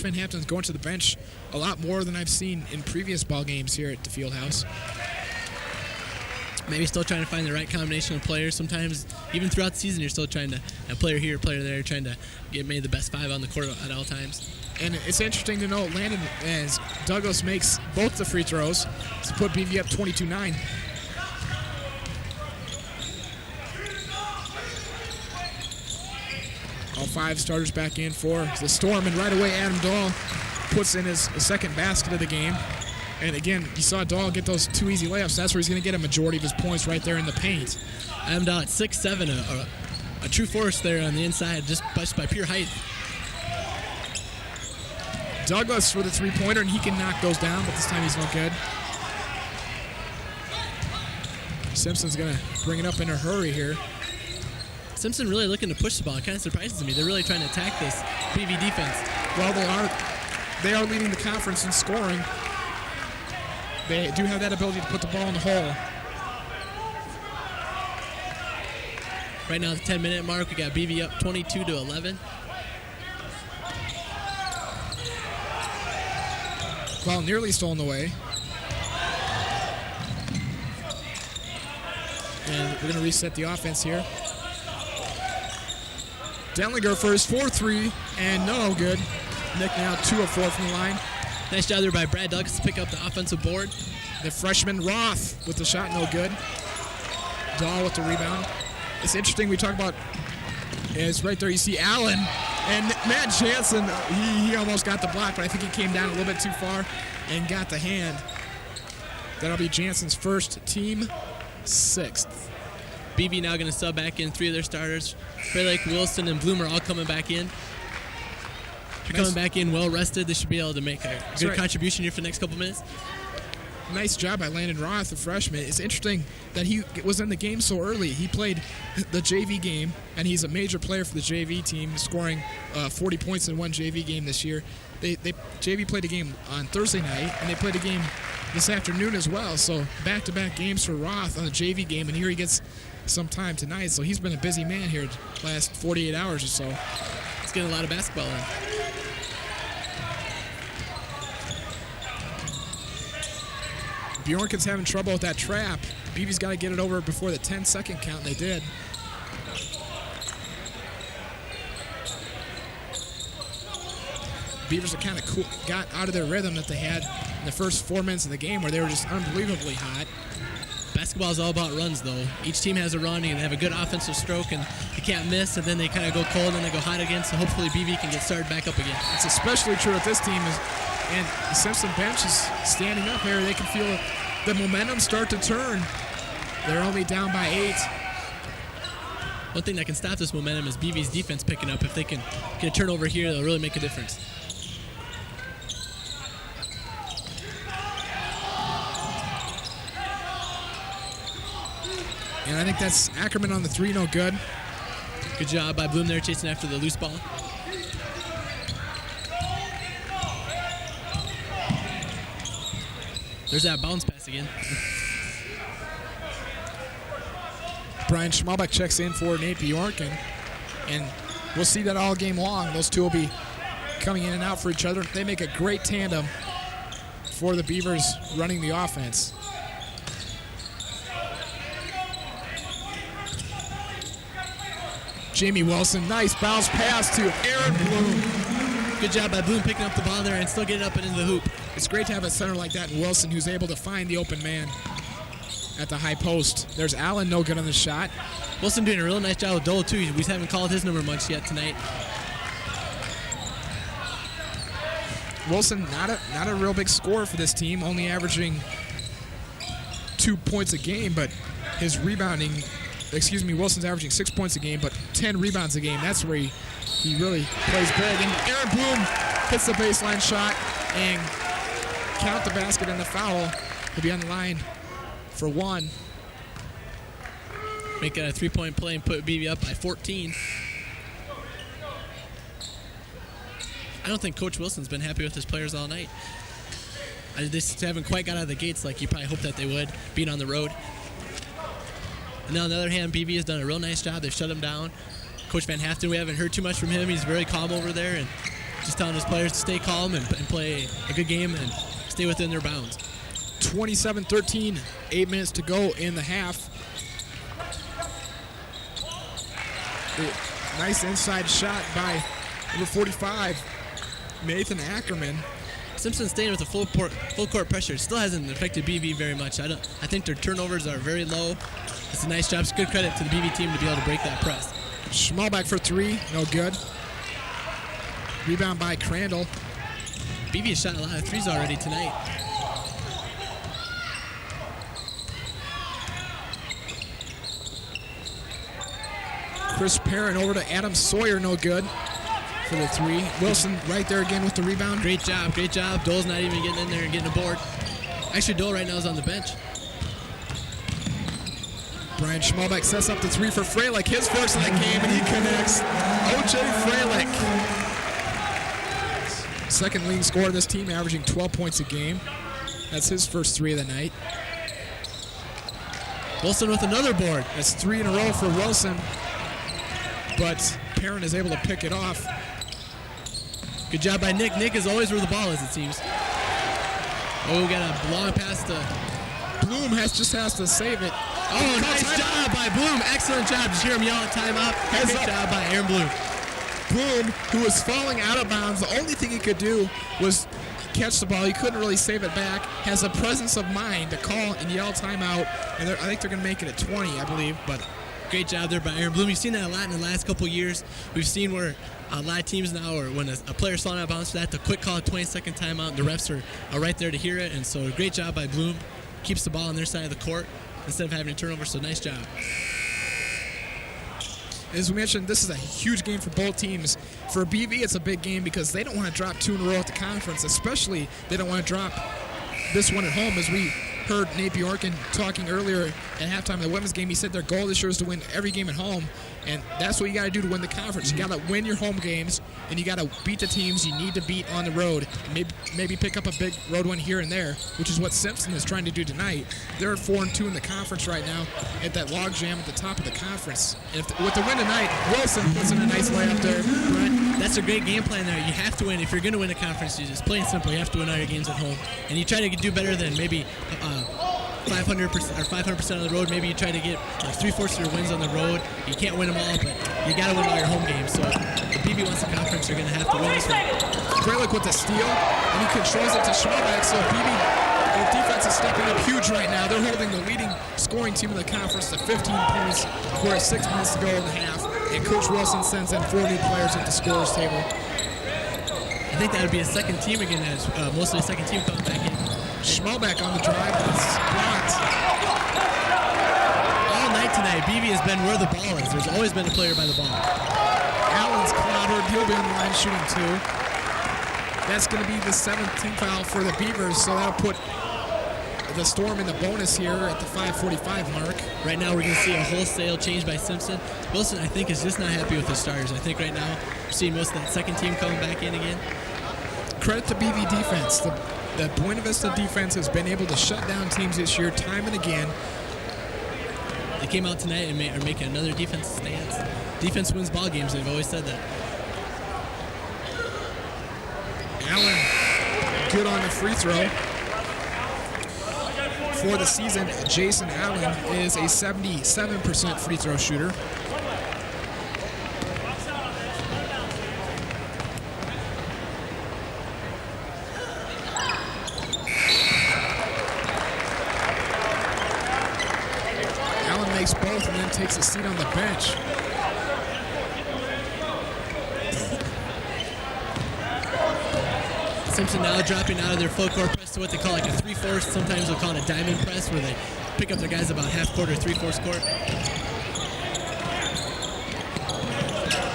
Van Haften's going to the bench a lot more than I've seen in previous ball games here at the Fieldhouse. Maybe still trying to find the right combination of players. Sometimes, even throughout the season, you're still trying to, a player here, a player there, trying to get maybe the best 5 on the court at all times. And it's interesting to note, Landon, as Douglas makes both the free throws to put BV up 22-9. All 5 starters back in for the Storm, and right away Adam Dahl puts in his second basket of the game. And again, you saw Dahl get those 2 easy layups. That's where he's going to get a majority of his points, right there in the paint. Adam Dahl at 6'7", a true force there on the inside, just by pure height. Douglas for the 3-pointer, and he can knock those down, but this time he's no good. Simpson's going to bring it up in a hurry here. Simpson really looking to push the ball. It kind of surprises me. They're really trying to attack this BV defense. Well, they are leading the conference in scoring. They do have that ability to put the ball in the hole. Right now, at the 10-minute mark, we got BV up 22-11. Ball nearly stolen away. And we're going to reset the offense here. Detlinger for his 4-3, and no good. Nick now 2 of 4 from the line. Nice job there by Brad Douglas to pick up the offensive board. The freshman Roth with the shot, no good. Dahl with the rebound. It's interesting we talk about is right there you see Allen and Matt Jansen. He almost got the block, but I think he came down a little bit too far and got the hand. That'll be Jansen's first, team 6th. BV now going to sub back in 3 of their starters. Fralake, Wilson, and Bloomer all coming back in. If you're coming back in well rested, they should be able to make a good contribution here for the next couple minutes. Nice job by Landon Roth, the freshman. It's interesting that he was in the game so early. He played the JV game, and he's a major player for the JV team, scoring 40 points in one JV game this year. JV played a game on Thursday night, and they played a game this afternoon as well. So back-to-back games for Roth on the JV game, and here he gets some time tonight. So he's been a busy man here the last 48 hours or so. He's getting a lot of basketball in. Bjorken's having trouble with that trap. BV's got to get it over before the 10-second count, and they did. Beavers have kind of got out of their rhythm that they had in the first 4 minutes of the game where they were just unbelievably hot. basketball is all about runs, though. Each team has a run, and they have a good offensive stroke, and you can't miss, and then they kind of go cold, and they go hot again, so hopefully BV can get started back up again. It's especially true with this team, and the Simpson bench is standing up here. They can feel the momentum start to turn. They're only down by 8. One thing that can stop this momentum is BV's defense picking up. If they can get a turnover here, they'll really make a difference. And I think that's Ackerman on the 3, no good. Good job by Bloom there chasing after the loose ball. There's that bounce pass again. Brian Schmalbach checks in for Nate Bjorken, and we'll see that all game long. Those two will be coming in and out for each other. They make a great tandem for the Beavers running the offense. Jamie Wilson, nice bounce pass to Aaron Bloom. Good job by Bloom picking up the ball there and still getting up and into the hoop. It's great to have a center like that in Wilson who's able to find the open man at the high post. There's Allen, no good on the shot. Wilson doing a real nice job with Dole, too. We haven't called his number much yet tonight. Wilson, not a real big scorer for this team, only averaging 2 points a game, but his rebounding, Wilson's averaging 6 points a game, but 10 rebounds a game. That's where he really plays big. And Aaron Bloom hits the baseline shot and count the basket and the foul. He'll be on the line for 1. Make it a 3-point play and put BV up by 14. I don't think Coach Wilson's been happy with his players all night. They just haven't quite got out of the gates like you probably hoped that they would, being on the road. And then on the other hand, BV has done a real nice job. They've shut him down. Coach Van Haften, we haven't heard too much from him. He's very calm over there and just telling his players to stay calm and play a good game and stay within their bounds. 27-13, 8 minutes to go in the half. Nice inside shot by number 45, Nathan Ackerman. Simpson staying with the full court pressure. It still hasn't affected BV very much. I think their turnovers are very low. It's a nice job. It's good credit to the BV team to be able to break that press. Schmalbach for 3, no good. Rebound by Crandall. BV has shot a lot of threes already tonight. Chris Perrin over to Adam Sawyer, no good for the 3. Wilson right there again with the rebound. Great job, great job. Dole's not even getting in there and getting a board. Actually, Dole right now is on the bench. Brian Schmalbach sets up the 3 for Freilich, his first of the game, and he connects. O.J. Freilich. Second leading scorer of this team, averaging 12 points a game. That's his first 3 of the night. Wilson with another board. That's 3 in a row for Wilson, but Perrin is able to pick it off. Good job by Nick. Nick is always where the ball is, it seems. Oh, we got a long pass to Bloom has to save it. Oh, nice job by Bloom. Excellent job. Just hear him yell at timeout. Great job by Aaron Bloom. Bloom, who was falling out of bounds, the only thing he could do was catch the ball. He couldn't really save it back. Has a presence of mind to call and yell timeout. And I think they're going to make it at 20, I believe. But great job there by Aaron Bloom. You've seen that a lot in the last couple of years. We've seen where a lot of teams now, or when a player's falling out of bounds for that, the quick call a 20-second timeout. The refs are right there to hear it. And so great job by Bloom. Keeps the ball on their side of the court instead of having a turnover, so nice job. As we mentioned, this is a huge game for both teams. For BV, it's a big game because they don't want to drop 2 in a row at the conference, especially they don't want to drop this one at home. As we heard Nate Bjorken talking earlier at halftime of the women's game, he said their goal this year is to win every game at home, and that's what you got to do to win the conference. You got to win your home games, and you got to beat the teams you need to beat on the road. Maybe pick up a big road one here and there, which is what Simpson is trying to do tonight. They're at 4-2 in the conference right now at that log jam at the top of the conference. And with the win tonight, Wilson puts in a nice layup there. Right. That's a great game plan there. You have to win. If you're going to win a conference, you just plain simple, you have to win all your games at home. And you try to do better than maybe 500% or 500% on the road. Maybe you try to get like 3/4 of your wins on the road. You can't win them all, but you got to win all your home games. So if BB wants the conference, you're going to have to win this one. Freilich with the steal, and he controls it to Schmalbach. So BB, their defense is stepping up huge right now. They're holding the leading scoring team in the conference to 15 points. We're at 6 minutes to go in the half, and Coach Wilson sends in 4 new players at the scorer's table. I think that would be a second team again, as mostly a second team coming back in. Schmalbach on the drive, but it's blocked. All night tonight, BB has been where the ball is. There's always been a player by the ball. Allen's clobbered. He'll be on the line shooting 2. That's going to be the 7th team foul for the Beavers, so that'll put the Storm in the bonus here at the 5:45 mark. Right now, we're going to see a wholesale change by Simpson. Wilson, I think, is just not happy with his starters. I think right now we're seeing most of that second team coming back in again. Credit to BV defense. The Buena Vista defense has been able to shut down teams this year time and again. They came out tonight and are making another defensive stance. Defense wins ball games. They've always said that. Allen, good on the free throw. For the season, Jason Allen is a 77% free throw shooter. Allen makes both and then takes a seat on the bench. Simpson now dropping out of their full court press to what they call like a 3/4. Sometimes they'll call it a diamond press, where they pick up their guys about half court or 3/4 court.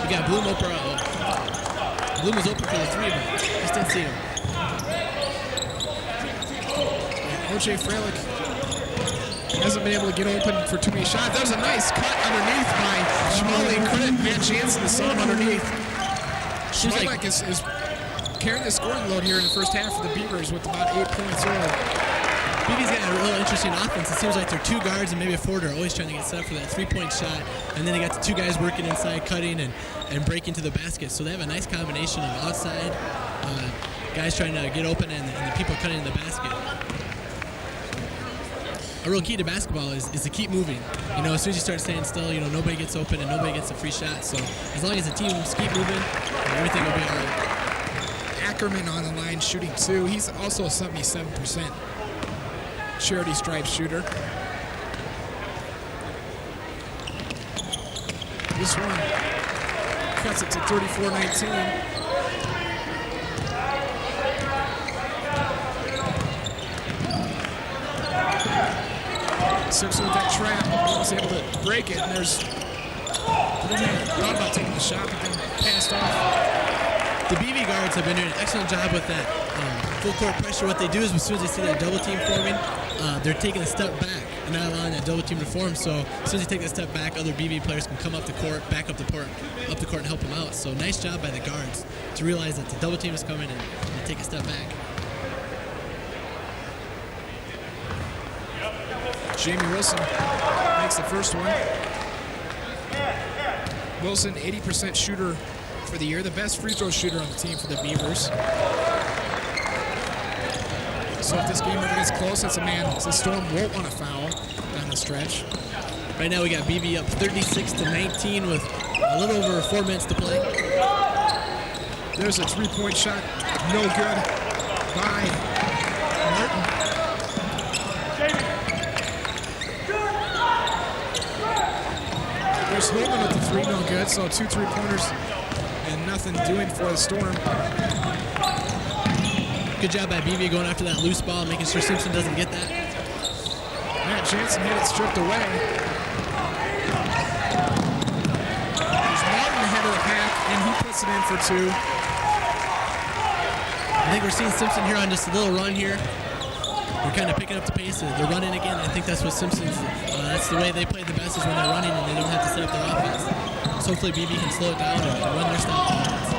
We got Bloom open. Bloom was open for the 3, but just didn't see him. O.J. Freilich hasn't been able to get open for too many shots. There's a nice cut underneath by Schmalbach. Credit Matt Jansen to set him underneath. Schmalbach is carrying the scoring load here in the first half for the Beavers with about 8 points early. BB's got a real interesting offense. It seems like their 2 guards and maybe a forward are always trying to get set up for that 3-point shot. And then they got the 2 guys working inside, cutting and breaking to the basket. So they have a nice combination of outside guys trying to get open and the people cutting in the basket. A real key to basketball is to keep moving. You know, as soon as you start staying still, you know, nobody gets open and nobody gets a free shot. So as long as the teams keep moving, everything will be all right. Ackerman on the line shooting 2. He's also a 77% charity stripe shooter. This one cuts it to 34-19. Simpson with that trap, was able to break it, and there's thought about taking the shot, but then passed off. The BV guards have been doing an excellent job with that full court pressure. What they do is as soon as they see that double team forming, they're taking a step back and not allowing that double team to form. So as soon as they take a step back, other BV players can come up the court, back up the court and help them out. So nice job by the guards to realize that the double team is coming and take a step back. Jamie Wilson makes the first one. Wilson, 80% shooter for the year, the best free throw shooter on the team for the Beavers. So if this game ever gets close, it's the Storm won't want to foul down the stretch. Right now we got BV up 36-19 with a little over 4 minutes to play. There's a 3-point shot, no good by Martin. There's Holman with the 3, no good, so 2 3-pointers and nothing doing for the Storm. Good job by BV going after that loose ball, making sure Simpson doesn't get that. Matt Jansen had it stripped away. There's Martin ahead of the pack, and he puts it in for 2. I think we're seeing Simpson here on just a little run here. We're kind of picking up the pace. They're running again. I think that's what Simpson's, that's the way they play the best, is when they're running and they don't have to set up their offense. So hopefully BB can slow it down and run their style of offense.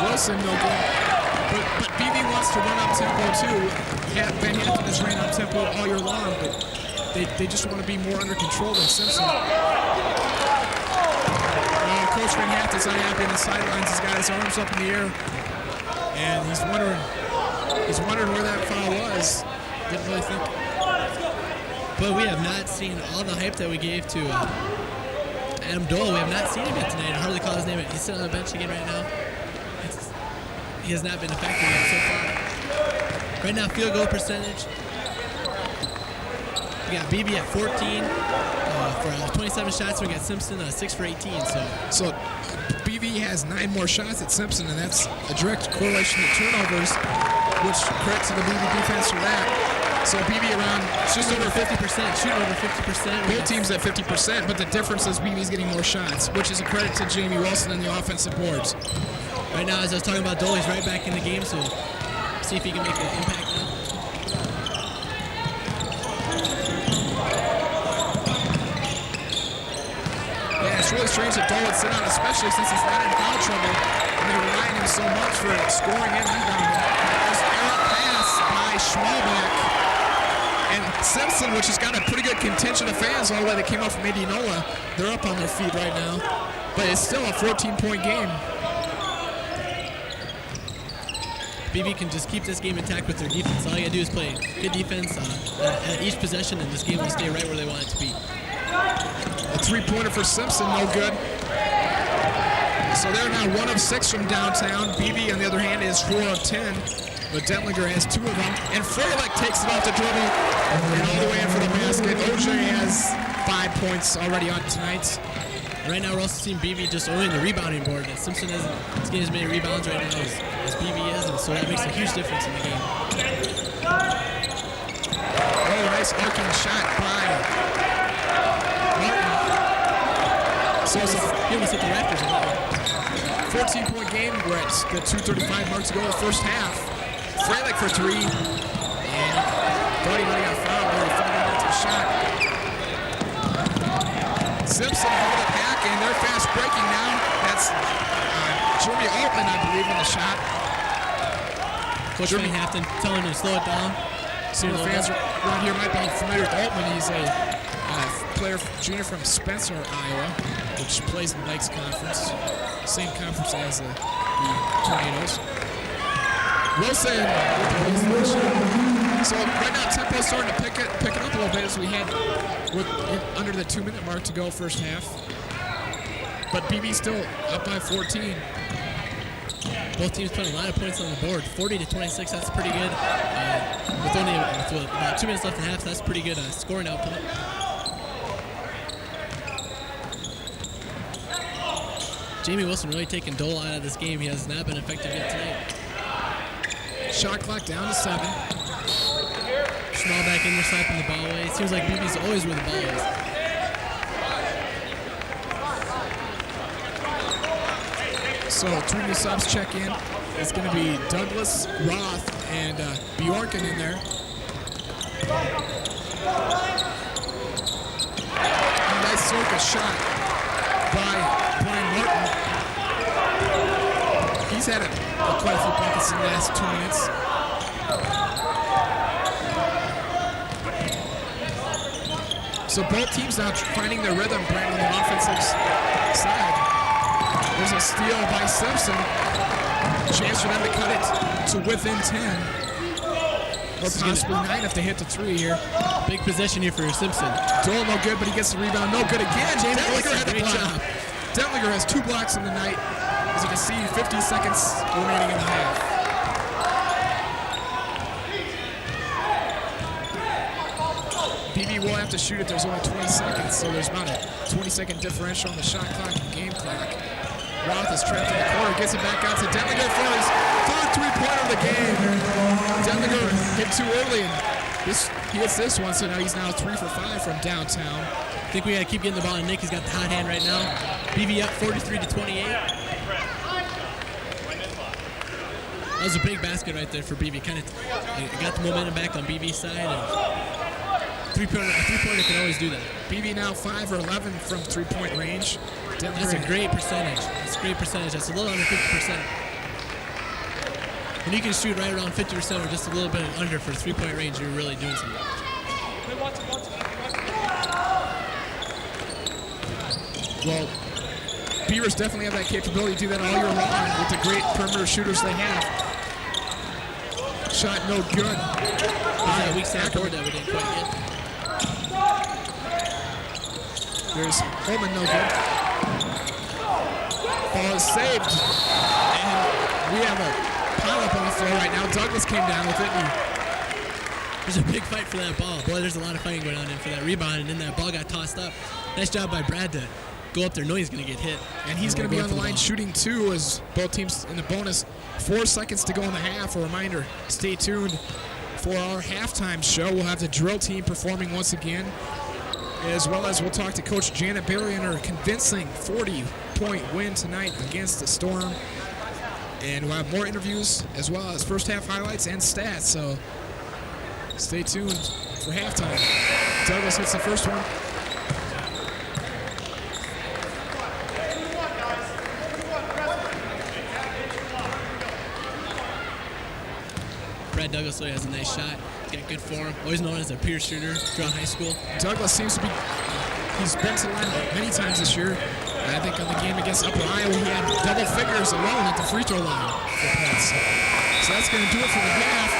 Wilson, no good. But BB wants to run up tempo too. Van Hampton has ran up tempo all year long, but they just want to be more under control than Simpson. Coach Van Hampton's unhappy on the sidelines. He's got his arms up in the air. And he's wondering where that foul was. Didn't really think. But we have not seen all the hype that we gave to Adam Dole. We have not seen him yet tonight. I hardly call his name. He's sitting on the bench again right now. He has not been effective yet so far. Right now, field goal percentage. We got BB at 14 for 27 shots. We got Simpson 6 for 18. So BB has 9 more shots at Simpson, and that's a direct correlation to turnovers, which credit to the BB defense for that. So BB around just over 50%, shooting over 50%. Both teams at 50%, but the difference is BB's getting more shots, which is a credit to Jamie Wilson and the offensive boards. Right now, as I was talking about, Dolly's right back in the game, so see if he can make an impact now. Yeah, it's really strange that Dole would sit out, especially since he's not in foul trouble, and they rely on him so much for scoring and rebounding. There's an errant pass by Schmalbach. And Simpson, which has got a pretty good contingent of fans all the way that came up from Indianola, they're up on their feet right now. But it's still a 14-point game. BB can just keep this game intact with their defense. All you gotta do is play good defense at each possession, and this game will stay right where they want it to be. A three-pointer for Simpson, no good. So they're now 1 of 6 from downtown. BB, on the other hand, is 4 of 10. But Detlinger has 2 of them. And Freilich takes it off the dribble and all the way in for the basket. OJ has 5 points already on tonight. Right now, we're also seeing BB just owning the rebounding board. And Simpson isn't getting as many rebounds right now as BB is, and so that makes a huge difference in the game. Oh, nice arcing shot by Martin. So he almost hit the Raptors on that one. 14-point game. We're at the 2:35 mark to go in the first half. Freilich for 3. And thought he might have got fouled, but he fouled out to the shot. Simpson hold it back, and they're fast breaking now. That's Jeremy Altman, I believe, in the shot. Coach Van Haften telling him to slow it down. Some of the fans around here might be familiar with Altman. He's a player, junior from Spencer, Iowa, which plays in the Lakes Conference. Same conference as the Tornadoes. Wilson with the so right now tempo's starting to pick it up a little bit as we head under the 2-minute mark to go first half. But BB still up by 14. Both teams putting a lot of points on the board. 40-26, that's pretty good. With about 2 minutes left in half, that's pretty good scoring output. Jamie Wilson really taking Dole out of this game. He has not been effective yet tonight. Shot clock down to 7. Schmalbach in there slapping the ball away. It seems like BB's always where the ball is. So 2 new subs check in. It's going to be Douglas, Roth, and Bjorken in there. A nice circus shot by Brian Martin. He's had quite a few buckets in the last 2 minutes. So both teams now finding their rhythm, Brent, on the offensive side. There's a steal by Simpson. Chance for them to cut it to within 10. Or possibly 9 if they hit the 3 here. Big possession here for Simpson. Dole no good, but he gets the rebound. No good again. Detlinger had the block. Detlinger has 2 blocks in the night. As you can see, 50 seconds remaining in the half. BB will have to shoot it. There's only 20 seconds, so there's about a 20-second differential on the shot clock and game clock. Roth is trapped in the corner, gets it back out to Detlinger for his 3rd three-pointer of the game. Detlinger hit too early, and he hits this one, so now he's 3 for 5 from downtown. I think we got to keep getting the ball, and Nick has got the hot hand right now. BB up 43-28. That was a big basket right there for BB. Kind of got the momentum back on BB's side. And a three-pointer can always do that. BB now 5 or 11 from three-point range. That's a great percentage. That's a great percentage. That's a little under 50%. When you can shoot right around 50% or just a little bit under for three-point range, you're really doing something. Well, Beavers definitely have that capability to do that all year long with the great perimeter shooters they have. Shot no good. That weak side board that we didn't quite get. There's Holman, no good. Ball is saved. And we have a pile up on the floor right now. Douglas came down with it. And there's a big fight for that ball. Boy, there's a lot of fighting going on in for that rebound, and then that ball got tossed up. Nice job by Brad to go up there knowing he's going to get hit. And he's going to be on the line shooting two as both teams in the bonus. 4 seconds to go in the half. A reminder, stay tuned for our halftime show. We'll have the drill team performing once again, as well as we'll talk to Coach Janet Berry in her convincing 40-point win tonight against the Storm. And we'll have more interviews as well as first half highlights and stats. So stay tuned for halftime. Douglas hits the first one. Brad Douglas really has a nice shot. He's got good form. Always known as a pure shooter throughout high school. Douglas seems to be, he's been to the line many times this year. I think on the game against Upper Iowa, he had double figures alone at the free throw line for points. So that's going to do it for the half.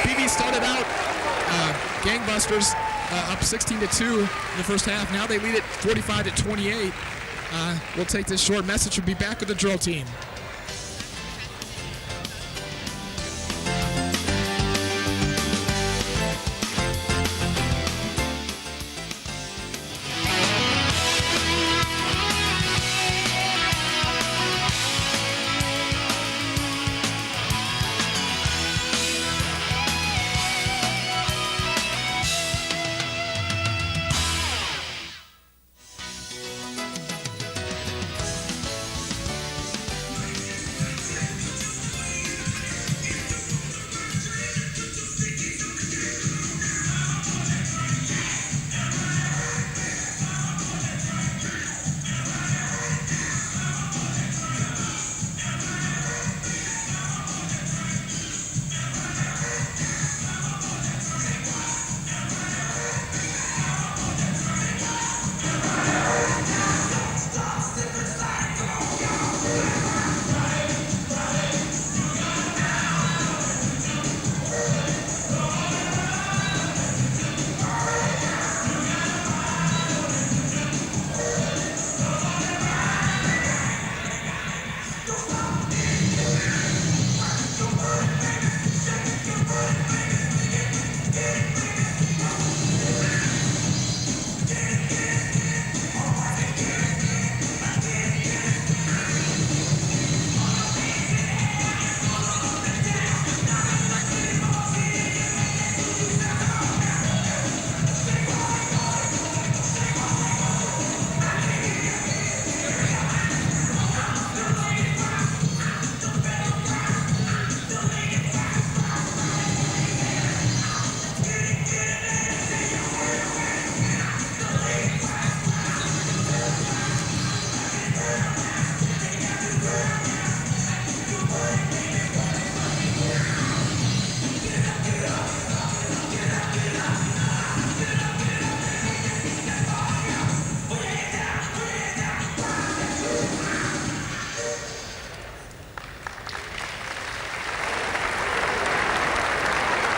BB started out gangbusters up 16-2 in the first half. Now they lead it 45-28. We'll take this short message. We'll be back with the drill team.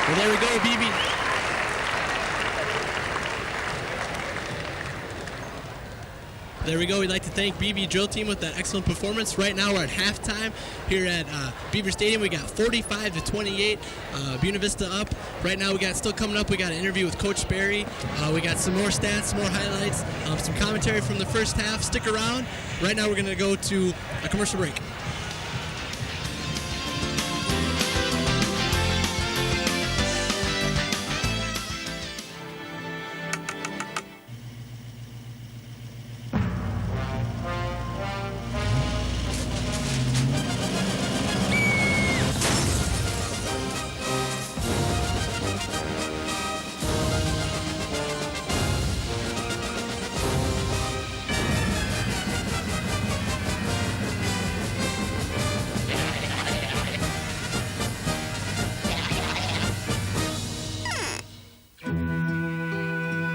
Well, there we go, BB. There we go. We'd like to thank BB Drill Team with that excellent performance. Right now we're at halftime here at Beaver Stadium. We got 45-28. Buena Vista up. Right now we got still coming up. We got an interview with Coach Berry. We got some more stats, some more highlights, some commentary from the first half. Stick around. Right now we're going to go to a commercial break.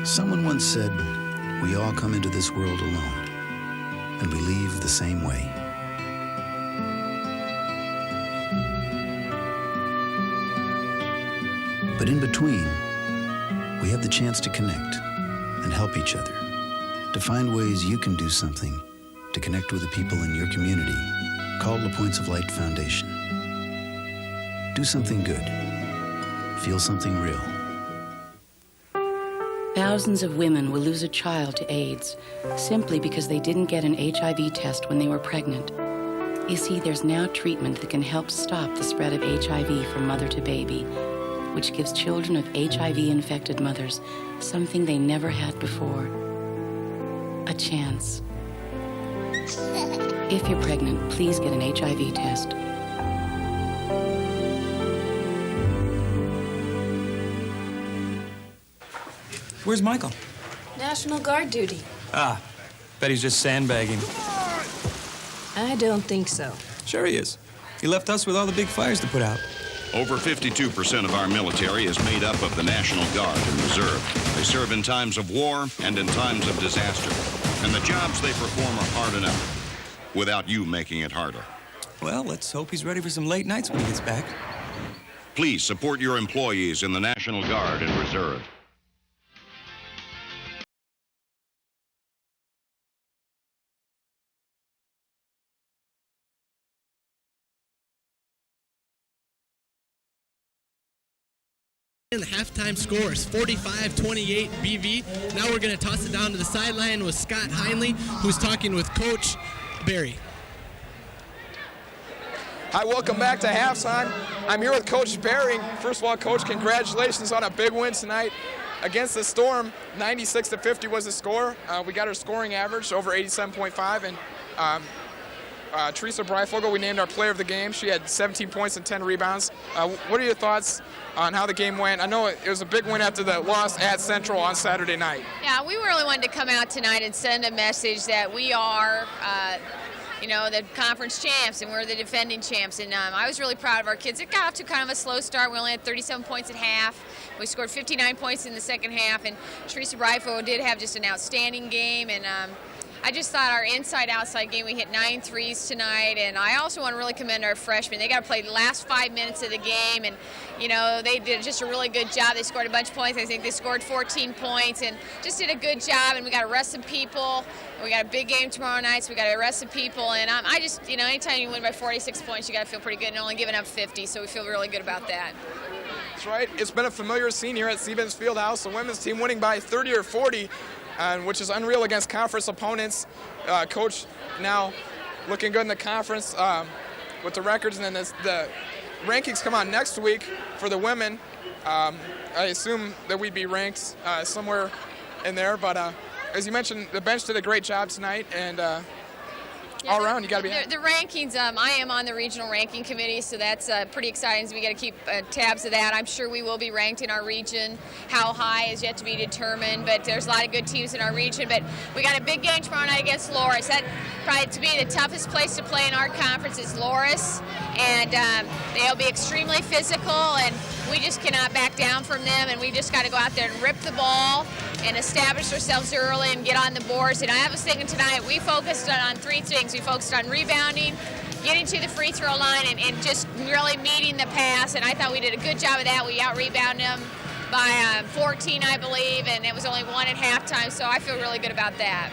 Someone once said, we all come into this world alone, and we leave the same way. But in between, we have the chance to connect and help each other, to find ways you can do something to connect with the people in your community. Call La Points of Light Foundation. Do something good. Feel something real. Thousands of women will lose a child to AIDS simply because they didn't get an HIV test when they were pregnant. You see, there's now treatment that can help stop the spread of HIV from mother to baby, which gives children of HIV-infected mothers something they never had before: a chance. If you're pregnant, please get an HIV test. Where's Michael? National Guard duty. Ah, bet he's just sandbagging. I don't think so. Sure he is. He left us with all the big fires to put out. Over 52% of our military is made up of the National Guard and Reserve. They serve in times of war and in times of disaster. And the jobs they perform are hard enough, without you making it harder. Well, let's hope he's ready for some late nights when he gets back. Please support your employees in the National Guard and Reserve. The halftime score is 45-28 BV. Now we're going to toss it down to the sideline with Scott Heinley, who's talking with Coach Barry. Hi, welcome back to halftime. I'm here with Coach Barry. First of all, Coach, congratulations on a big win tonight against the Storm. 96-50 was the score. We got our scoring average over 87.5, and Teresa Breifogel, we named our player of the game. She had 17 points and 10 rebounds. What are your thoughts on how the game went? I know it was a big win after the loss at Central on Saturday night. Yeah, we really wanted to come out tonight and send a message that we are, the conference champs, and we're the defending champs. And I was really proud of our kids. It got off to kind of a slow start. We only had 37 points at half. We scored 59 points in the second half, and Teresa Breifogel did have just an outstanding game. And I just thought our inside-outside game, we hit 9 threes tonight, and I also want to really commend our freshmen. They got to play the last 5 minutes of the game, and, they did just a really good job. They scored a bunch of points. I think they scored 14 points and just did a good job, and we got to rest some people. We got a big game tomorrow night, so we got to rest some people, and I just, anytime you win by 46 points, you got to feel pretty good, and only giving up 50, so we feel really good about that. That's right. It's been a familiar scene here at Stevens Fieldhouse. The women's team winning by 30 or 40. Which is unreal against conference opponents. Coach now looking good in the conference with the records, and then the rankings come out next week for the women. I assume that we'd be ranked somewhere in there, but as you mentioned, the bench did a great job tonight, and all around, you got to be the rankings. I am on the regional ranking committee, so that's pretty exciting. So we got to keep tabs of that. I'm sure we will be ranked in our region. How high is yet to be determined, but there's a lot of good teams in our region. But we got a big game tomorrow night against Loris. That probably to be the toughest place to play in our conference is Loris, and they'll be extremely physical, and we just cannot back down from them. And we just got to go out there and rip the ball and establish ourselves early and get on the boards. And I was thinking tonight, we focused on 3 things. We focused on rebounding, getting to the free throw line, and just really meeting the pass. And I thought we did a good job of that. We out-rebounded them by 14, I believe, and it was only 1 at halftime, so I feel really good about that.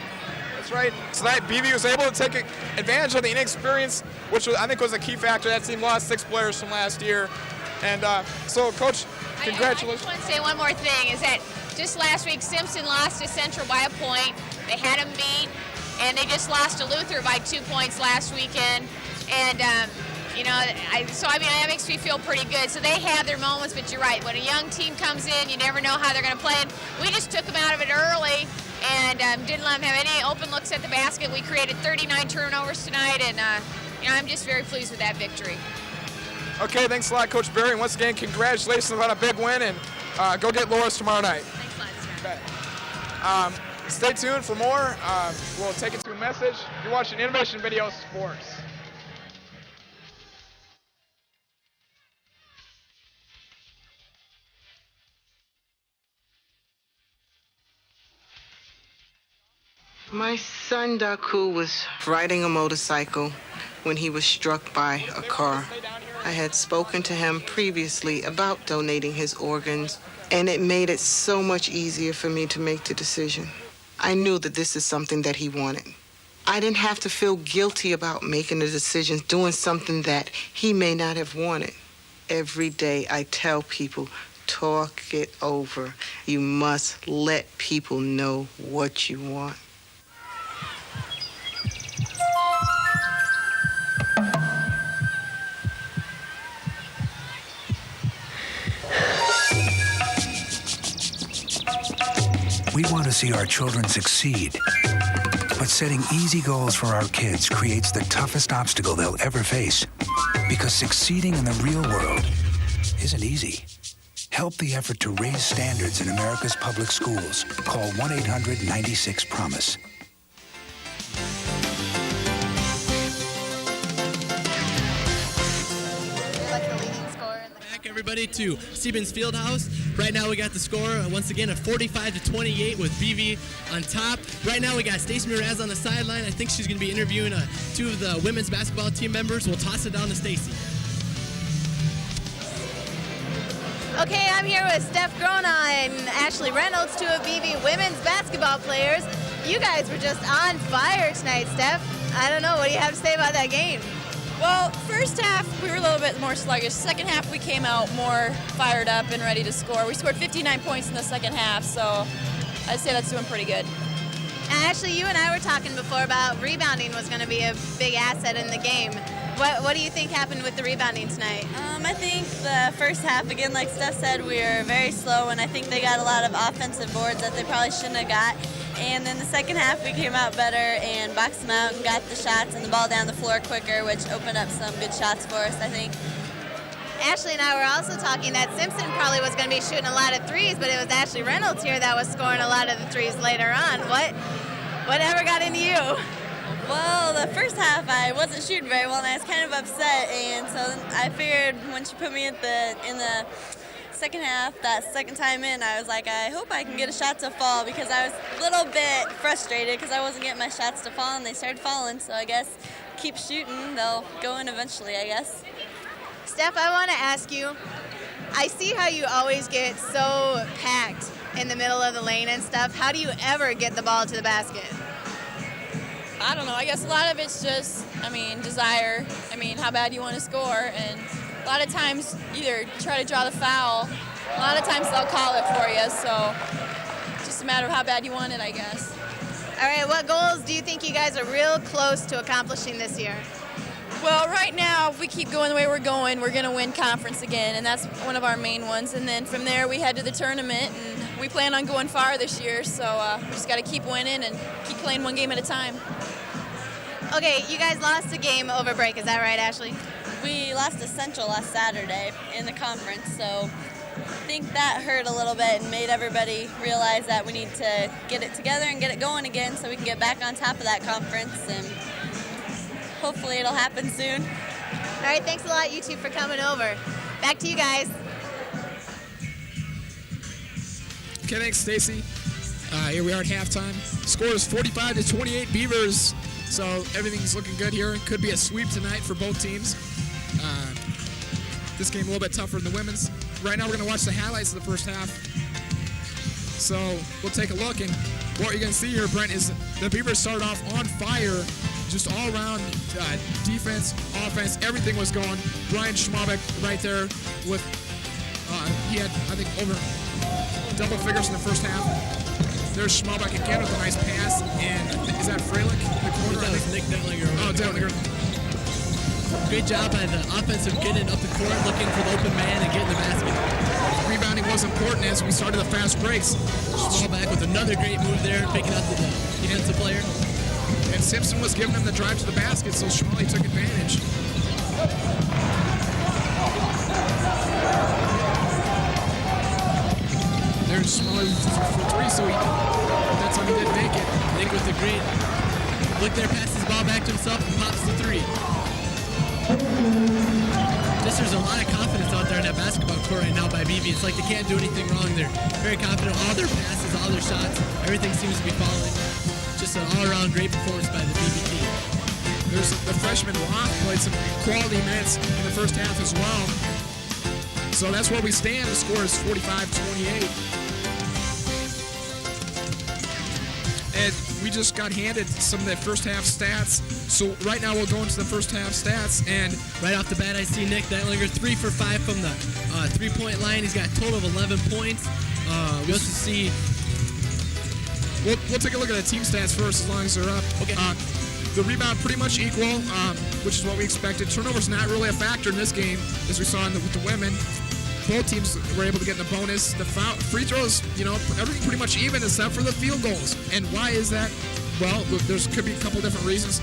That's right. Tonight, BV was able to take advantage of the inexperience, which I think was a key factor. That team lost 6 players from last year. And so, Coach, congratulations. I just want to say one more thing, is that just last week, Simpson lost to Central by a point. They had them beat, and they just lost to Luther by 2 points last weekend. And, that makes me feel pretty good. So they have their moments, but you're right. When a young team comes in, you never know how they're going to play. And we just took them out of it early and didn't let them have any open looks at the basket. We created 39 turnovers tonight, and, I'm just very pleased with that victory. Okay, thanks a lot, Coach Barry. And once again, congratulations on a big win, and go get Loris tomorrow night. Thanks a lot, Scott. Stay tuned for more. We'll take it to a message. You're watching Innovation Video Sports. My son Daku was riding a motorcycle when he was struck by a car. I had spoken to him previously about donating his organs, and it made it so much easier for me to make the decision. I knew that this is something that he wanted. I didn't have to feel guilty about making the decision, doing something that he may not have wanted. Every day I tell people, talk it over. You must let people know what you want. We want to see our children succeed. But setting easy goals for our kids creates the toughest obstacle they'll ever face. Because succeeding in the real world isn't easy. Help the effort to raise standards in America's public schools. Call 1-800-96-PROMISE. Back, everybody, to Stevens Fieldhouse. Right now we got the score once again of 45-28 with BV on top. Right now we got Stacey Miraz on the sideline. I think she's going to be interviewing two of the women's basketball team members. We'll toss it down to Stacey. Okay, I'm here with Steph Grona and Ashley Reynolds, two of BV women's basketball players. You guys were just on fire tonight, Steph. I don't know, what do you have to say about that game? Well, first half, we were a little bit more sluggish. Second half, we came out more fired up and ready to score. We scored 59 points in the second half, so I'd say that's doing pretty good. And Ashley, you and I were talking before about rebounding was going to be a big asset in the game. What do you think happened with the rebounding tonight? I think the first half, again, like Steph said, we were very slow, and I think they got a lot of offensive boards that they probably shouldn't have got. And then the second half, we came out better and boxed them out and got the shots and the ball down the floor quicker, which opened up some good shots for us, I think. Ashley and I were also talking that Simpson probably was going to be shooting a lot of threes, but it was Ashley Reynolds here that was scoring a lot of the threes later on. Whatever got into you? Well, the first half I wasn't shooting very well, and I was kind of upset, and so I figured when she put me in the second half, that second time in, I was like, I hope I can get a shot to fall, because I was a little bit frustrated because I wasn't getting my shots to fall, and they started falling, so I guess keep shooting, they'll go in eventually, I guess. Steph, I want to ask you, I see how you always get so packed in the middle of the lane and stuff. How do you ever get the ball to the basket? I don't know. I guess a lot of it's just, desire. How bad you want to score. And a lot of times, either try to draw the foul. A lot of times they'll call it for you. So it's just a matter of how bad you want it, I guess. All right, what goals do you think you guys are real close to accomplishing this year? Well, right now, if we keep going the way we're going to win conference again, and that's one of our main ones. And then from there, we head to the tournament, and we plan on going far this year. So we just got to keep winning and keep playing one game at a time. Okay, you guys lost a game over break. Is that right, Ashley? We lost to Central last Saturday in the conference, so I think that hurt a little bit and made everybody realize that we need to get it together and get it going again so we can get back on top of that conference, and hopefully it'll happen soon. All right, thanks a lot, you two, for coming over. Back to you guys. Okay, thanks, Stacy. Here we are at halftime. Score is 45-28 Beavers. So everything's looking good here. Could be a sweep tonight for both teams. This game a little bit tougher than the women's. Right now we're going to watch the highlights of the first half. So we'll take a look, and what you're going to see here, Brent, is the Beavers started off on fire. Just all around defense, offense, everything was going. Brian Schmalbach right there with, he had, I think, over double figures in the first half. There's Schmalbach again with a nice pass, and is that Freilich in the corner? That was Nick Detlinger. Oh, Detlinger. Great job by the offensive getting up the court, looking for the open man and getting the basket. Rebounding was important as we started the fast breaks. Schmalbach with another great move there, picking up the defensive player. And Simpson was giving them the drive to the basket, so Schmalbach took advantage. There's Schmalbach for three, so that time he didn't make it. Nick with the great look there, passes the ball back to himself and pops the three. Just there's a lot of confidence out there in that basketball court right now by BV. It's like they can't do anything wrong. They're very confident. All their passes, all their shots, everything seems to be falling. Just an all-around great performance by the BV team. There's the freshman Locke played some quality minutes in the first half as well. So that's where we stand. The score is 45-28. And we just got handed some of the first half stats. So right now we'll go into the first half stats. And right off the bat, I see Nick Detlinger 3 for 5 from the 3-point line. He's got a total of 11 points. We also see... We'll take a look at the team stats first as long as they're up. Okay. The rebound pretty much equal, which is what we expected. Turnovers not really a factor in this game, as we saw with the women. Both teams were able to get in the bonus. The free throws, everything pretty much even except for the field goals. And why is that? Well, could be a couple different reasons.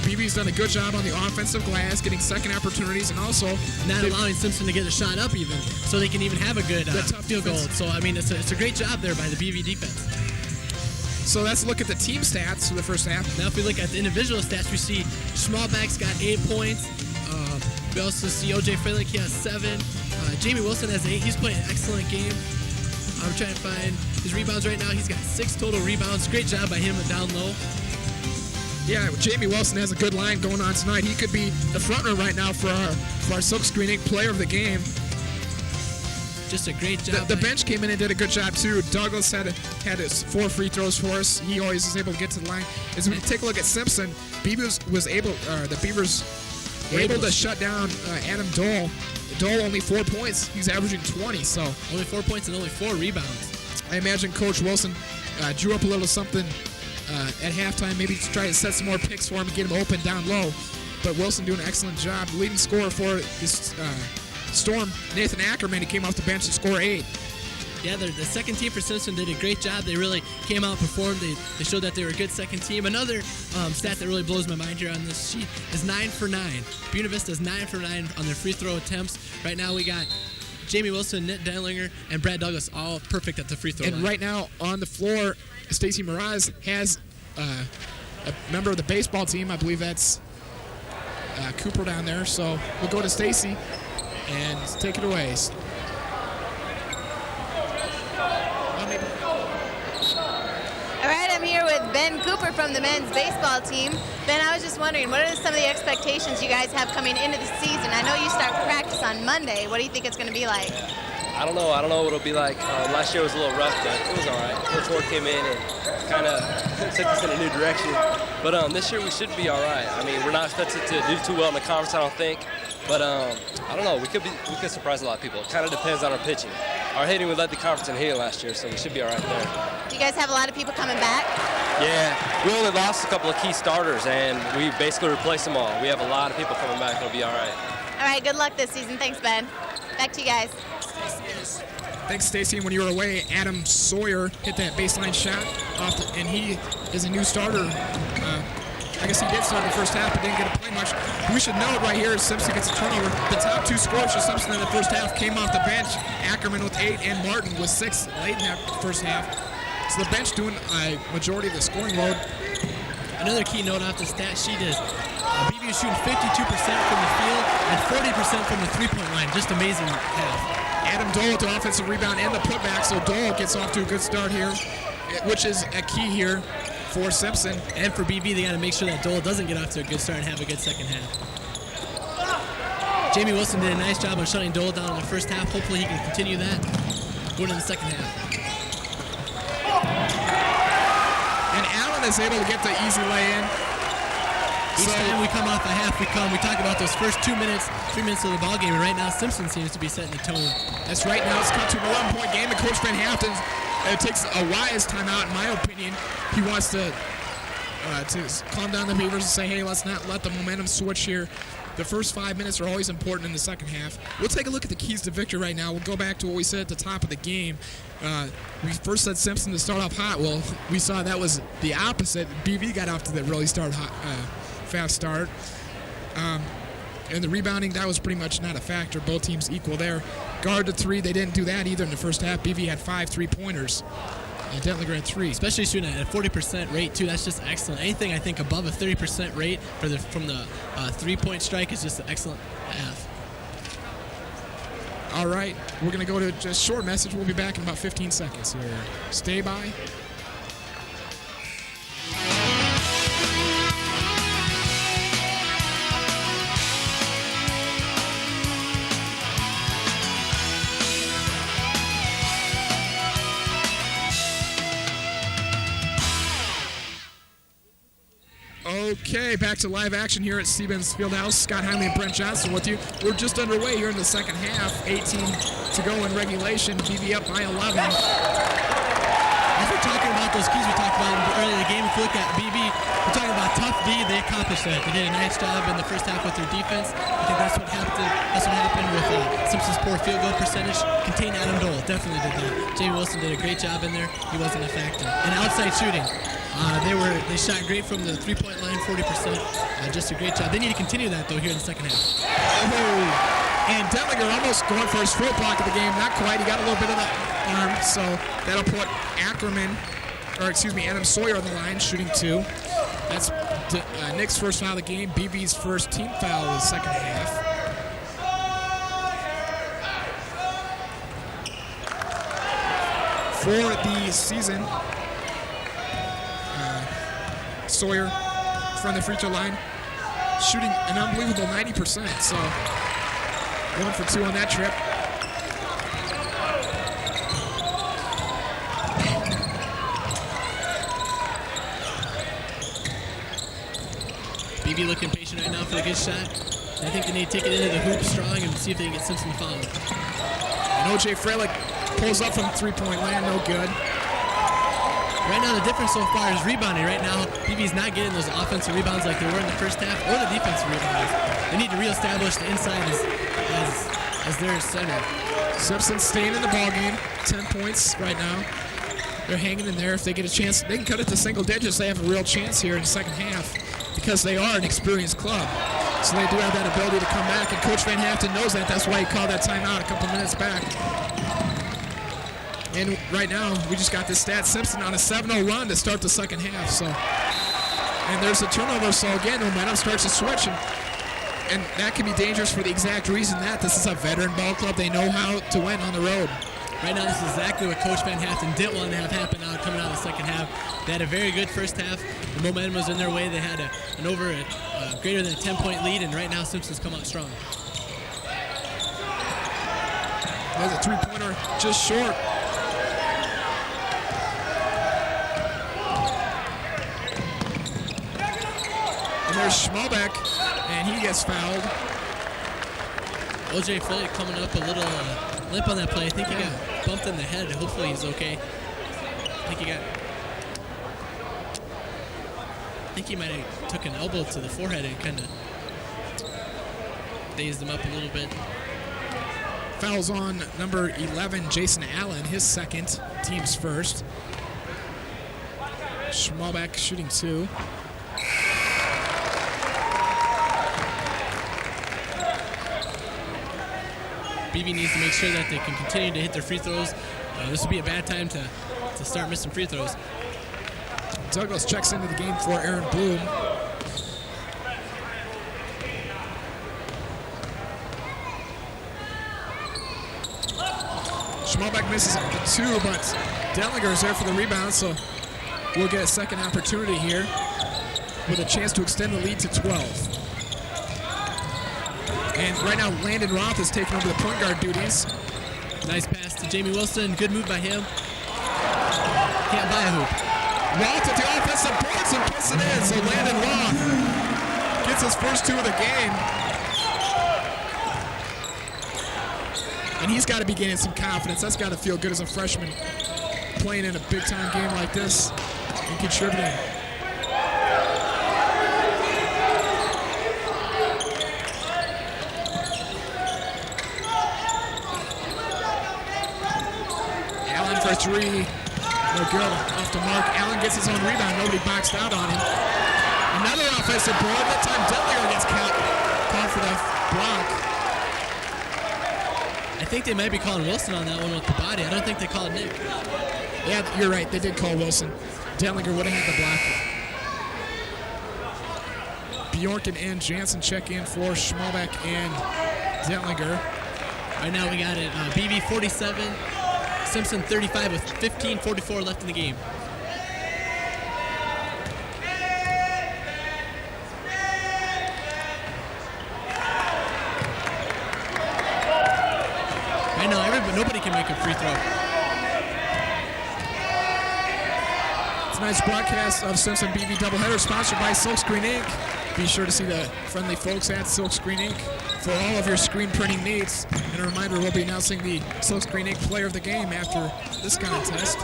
BB's done a good job on the offensive glass, getting second opportunities, and also not allowing Simpson to get a shot up even, so they can even have a good tough field goal. So, I mean, it's a great job there by the BV defense. So let's look at the team stats for the first half. Now if we look at the individual stats, we see Schmalbach's got 8 points. We also see O.J. Frelick, he has 7. Jamie Wilson has 8. He's playing an excellent game. I'm trying to find his rebounds right now. He's got 6 total rebounds. Great job by him down low. Yeah, Jamie Wilson has a good line going on tonight. He could be the front runner right now for our silk screening player of the game. Just a great job. The bench came in and did a good job too. Douglas had his 4 free throws for us. He always is able to get to the line. As we take a look at Simpson, the Beavers were able to shut down Adam Dole. Dole only 4 points. He's averaging 20, so only 4 points and only 4 rebounds. I imagine Coach Wilson drew up a little something at halftime, maybe to try to set some more picks for him and get him open down low. But Wilson doing an excellent job. The leading scorer for this Storm, Nathan Ackerman, he came off the bench to score 8. Yeah, the second team for Simpson did a great job. They really came out and performed. They showed that they were a good second team. Another stat that really blows my mind here on this sheet is 9 for 9. Buena Vista is 9 for 9 on their free throw attempts. Right now we got Jamie Wilson, Nick Detlinger, and Brad Douglas all perfect at the free throw line. And right now on the floor, Stacy Miraz has a member of the baseball team. I believe that's Cooper down there. So we'll go to Stacy and take it away. All right, I'm here with Ben Cooper from the men's baseball team. Ben, I was just wondering, what are some of the expectations you guys have coming into the season? I know you start practice on Monday. What do you think it's going to be like? I don't know what it'll be like. Last year was a little rough, but it was all right. Coach Ward came in and kind of took us in a new direction. But this year we should be all right. I mean, we're not expected to do too well in the conference, I don't think. But I don't know. We could surprise a lot of people. It kind of depends on our pitching. Our hitting, we led the conference in hitting last year, so we should be all right there. Do you guys have a lot of people coming back? Yeah, we only lost a couple of key starters, and we basically replaced them all. We have a lot of people coming back. It'll be all right. All right, good luck this season. Thanks, Ben. Back to you guys. Thanks, Stacy. When you were away, Adam Sawyer hit that baseline shot, and he is a new starter. I guess he did start the first half, but didn't get to play much. We should note right here, Simpson gets a turnover. The top 2 scorers for Simpson in the first half came off the bench. Ackerman with 8 and Martin with 6 late in that first half. So the bench doing a majority of the scoring load. Another key note off the stat sheet is BB is shooting 52% from the field and 40% from the 3-point line. Just amazing half. Adam Dole with the offensive rebound and the putback, so Dole gets off to a good start here, which is a key here for Simpson. And for BB, they got to make sure that Dole doesn't get off to a good start and have a good second half. Jamie Wilson did a nice job on shutting Dole down in the first half. Hopefully he can continue that going in the second half. And Allen is able to get the easy lay-in. Each time we come off a half, we talk about those first 2 minutes, 3 minutes of the ball game, and right now Simpson seems to be setting the tone. That's right. Now it's cut to an 11-point game, and Coach Van Haften takes a wise timeout, in my opinion. He wants to calm down the Beavers and say, hey, let's not let the momentum switch here. The first 5 minutes are always important in the second half. We'll take a look at the keys to victory right now. We'll go back to what we said at the top of the game. We first said Simpson to start off hot. Well, we saw that was the opposite. BV got off to the really fast start. And the rebounding, that was pretty much not a factor. Both teams equal there. Guard to 3, they didn't do that either in the first half. BV had 5 3-pointers. Detlinger at 3. Especially shooting at a 40% rate, too. That's just excellent. Anything, I think, above a 30% rate from the 3-point strike is just an excellent half. All right, we're going to go to just a short message. We'll be back in about 15 seconds here. Stay by. Okay, back to live action here at Stevens Fieldhouse. Scott Heinley and Brent Johnson with you. We're just underway here in the second half. 18 to go in regulation. BB up by 11. As we're talking about those keys we talked about earlier in the game, if you look at BB, we're talking about tough D. They accomplished that. They did a nice job in the first half with their defense. I think that's what happened with Simpson's poor field goal percentage. Contain Adam Dole. Definitely did that. Jamie Wilson did a great job in there. He wasn't a factor. And outside shooting. They shot great from the three-point line, 40%. Just a great job. They need to continue that, though, here in the second half. Oh, and Detlinger almost going for his fourth block of the game. Not quite. He got a little bit of the arm, so that'll put Adam Sawyer on the line, shooting 2. That's Nick's first foul of the game. BB's first team foul of the second half. For the season, Sawyer from the free throw line, shooting an unbelievable 90%. So 1 for 2 on that trip. BB looking patient right now for a good shot. I think they need to take it into the hoop strong and see if they can get Simpson fouled. And O.J. Freilich pulls up from three-point land, no good. Right now, the difference so far is rebounding. Right now, BB's not getting those offensive rebounds like they were in the first half, or the defensive rebounds. They need to reestablish the inside as their center. Simpson staying in the ballgame, 10 points right now. They're hanging in there. If they get a chance, they can cut it to single digits. They have a real chance here in the second half because they are an experienced club. So they do have that ability to come back, and Coach Van Haften knows that. That's why he called that timeout a couple minutes back. And right now, we just got this stat. Simpson on a 7-0 run to start the second half. So, and there's a turnover. So again, momentum starts to switch, and that can be dangerous for the exact reason that this is a veteran ball club. They know how to win on the road. Right now, this is exactly what Coach Van Haften didn't want to have happen now coming out of the second half. They had a very good first half. The momentum was in their way. They had greater than a 10-point lead, and right now Simpson's come out strong. There's a three-pointer just short. And there's Schmalbach, and he gets fouled. O.J. Freilich coming up a little limp on that play. I think he got bumped in the head. Hopefully he's okay. I think he might have took an elbow to the forehead and kind of dazed him up a little bit. Fouls on number 11, Jason Allen, his second, team's first. Schmalbach shooting 2. BB needs to make sure that they can continue to hit their free throws. This would be a bad time to start missing free throws. Douglas checks into the game for Aaron Bloom. Schmalbach misses the 2, but Detlinger is there for the rebound, so we'll get a second opportunity here with a chance to extend the lead to 12. And right now, Landon Roth is taking over the point guard duties. Nice pass to Jamie Wilson. Good move by him. Can't buy a hoop. Roth at the offensive boards and puts it in. So Landon Roth gets his first 2 of the game. And he's got to be gaining some confidence. That's got to feel good as a freshman playing in a big-time game like this and contributing. For 3, no good, off the mark. Allen gets his own rebound, nobody boxed out on him. Another offensive board, that time Detlinger gets caught for the block. I think they might be calling Wilson on that one with the body. I don't think they called Nick. Yeah, you're right, they did call Wilson. Detlinger would have had the block. Bjorken and Jansen check in for Schmalbach and Detlinger. Right now we got it, BB 47. Simpson 35 with 15:44 left in the game. Right now, nobody can make a free throw. Tonight's broadcast of Simpson BV Doubleheader sponsored by Silkscreen Inc. Be sure to see the friendly folks at Silkscreen Inc. for all of your screen printing needs. And a reminder, we'll be announcing the Silkscreen Inc. player of the game after this contest.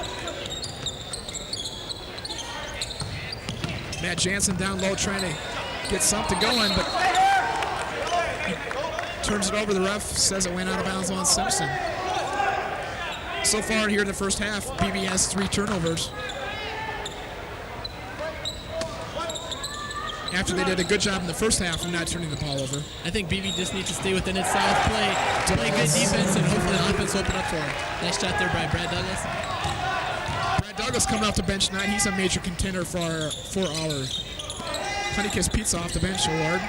Matt Jansen down low trying to get something going, but he turns it over. The ref says it went out of bounds on Simpson. So far here in the first half, BB has 3 turnovers. After they did a good job in the first half of not turning the ball over. I think BB just needs to stay within its south play good defense, and hopefully the offense open up for him. Nice shot there by Brad Douglas. Brad Douglas coming off the bench tonight. He's a major contender for our Honeykiss Pizza off the bench award.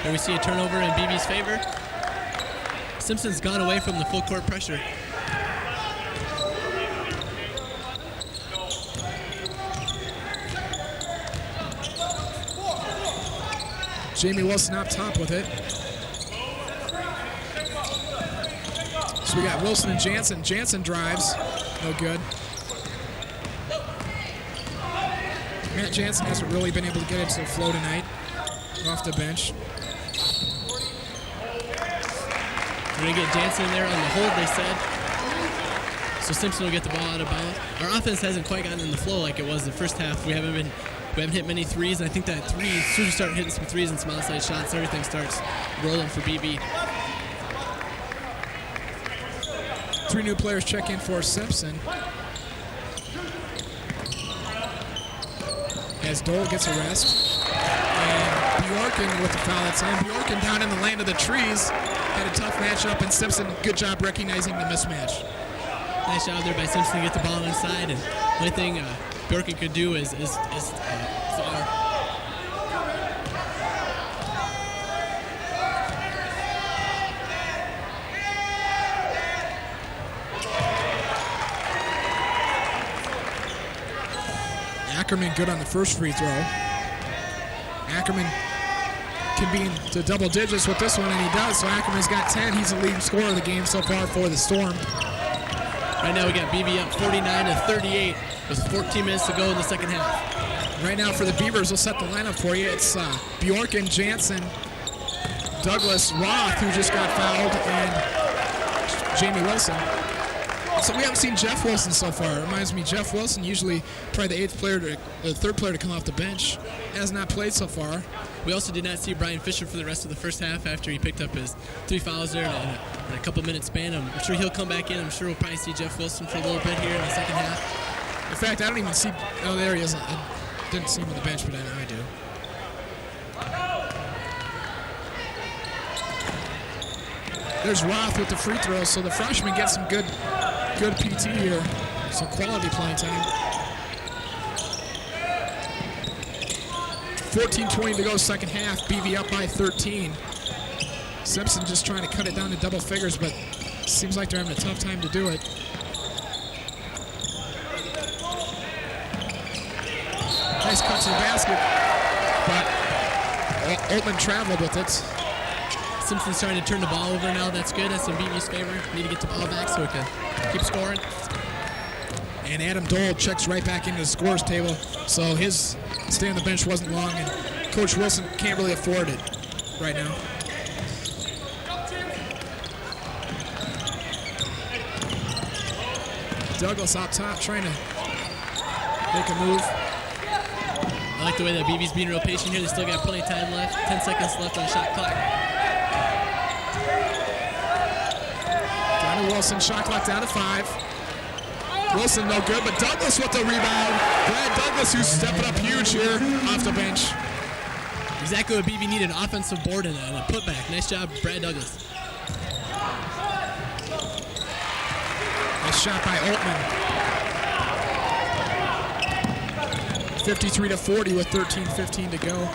Here we see a turnover in BB's favor. Simpson's gone away from the full court pressure. Jamie Wilson up top with it. So we got Wilson and Jansen. Jansen drives. No good. Matt Jansen hasn't really been able to get into the flow tonight. Off the bench. We're going to get Jansen in there on the hold, they said. So Simpson will get the ball out of bounds. Our offense hasn't quite gotten in the flow like it was the first half. We haven't hit many threes, and I think that as soon as we start hitting some threes and some outside shots, everything starts rolling for BB. 3 new players check in for Simpson. As Dole gets a rest. And Bjorken with the foul that time. Bjorken down in the land of the trees. Had a tough matchup, and Simpson, good job recognizing the mismatch. Nice job there by Simpson to get the ball inside, and the only thing Bjorken could do is far. Ackerman good on the first free throw. Ackerman can be into double digits with this one, and he does. So Ackerman's got 10. He's the leading scorer of the game so far for the Storm. Right now we got BB up 49-38 with 14 minutes to go in the second half. Right now for the Beavers, we'll set the lineup for you. It's Bjorken, Jansen, Douglas, Roth, who just got fouled, and Jamie Wilson. So we haven't seen Jeff Wilson so far. It reminds me, Jeff Wilson, usually probably the third player to come off the bench, has not played so far. We also did not see Brian Fisher for the rest of the first half after he picked up his 3 fouls there in a couple minute span. I'm sure he'll come back in. I'm sure we'll probably see Jeff Wilson for a little bit here in the second half. In fact, I don't even see. Oh, there he is. I didn't see him on the bench, but I do. There's Roth with the free throws, so the freshman gets some good PT here. Some quality playing time. 14:20 to go, second half. BV up by 13. Simpson just trying to cut it down to double figures, but seems like they're having a tough time to do it. Nice cut to the basket, but Altman traveled with it. Simpson's trying to turn the ball over now. That's good. That's in BB's favor. Need to get the ball back so we can keep scoring. And Adam Dole checks right back into the scorers table. So his stay on the bench wasn't long, and Coach Wilson can't really afford it right now. Douglas out top trying to make a move. I like the way that BB's being real patient here. They still got plenty of time left. 10 seconds left on the shot clock. Johnny Wilson, shot clock down to 5. Wilson no good, but Douglas with the rebound. Brad Douglas, who's stepping up huge here off the bench. Exactly what BB needed, an offensive board and a putback. Nice job, Brad Douglas. Nice shot by Altman. 53-40 with 13:15 to go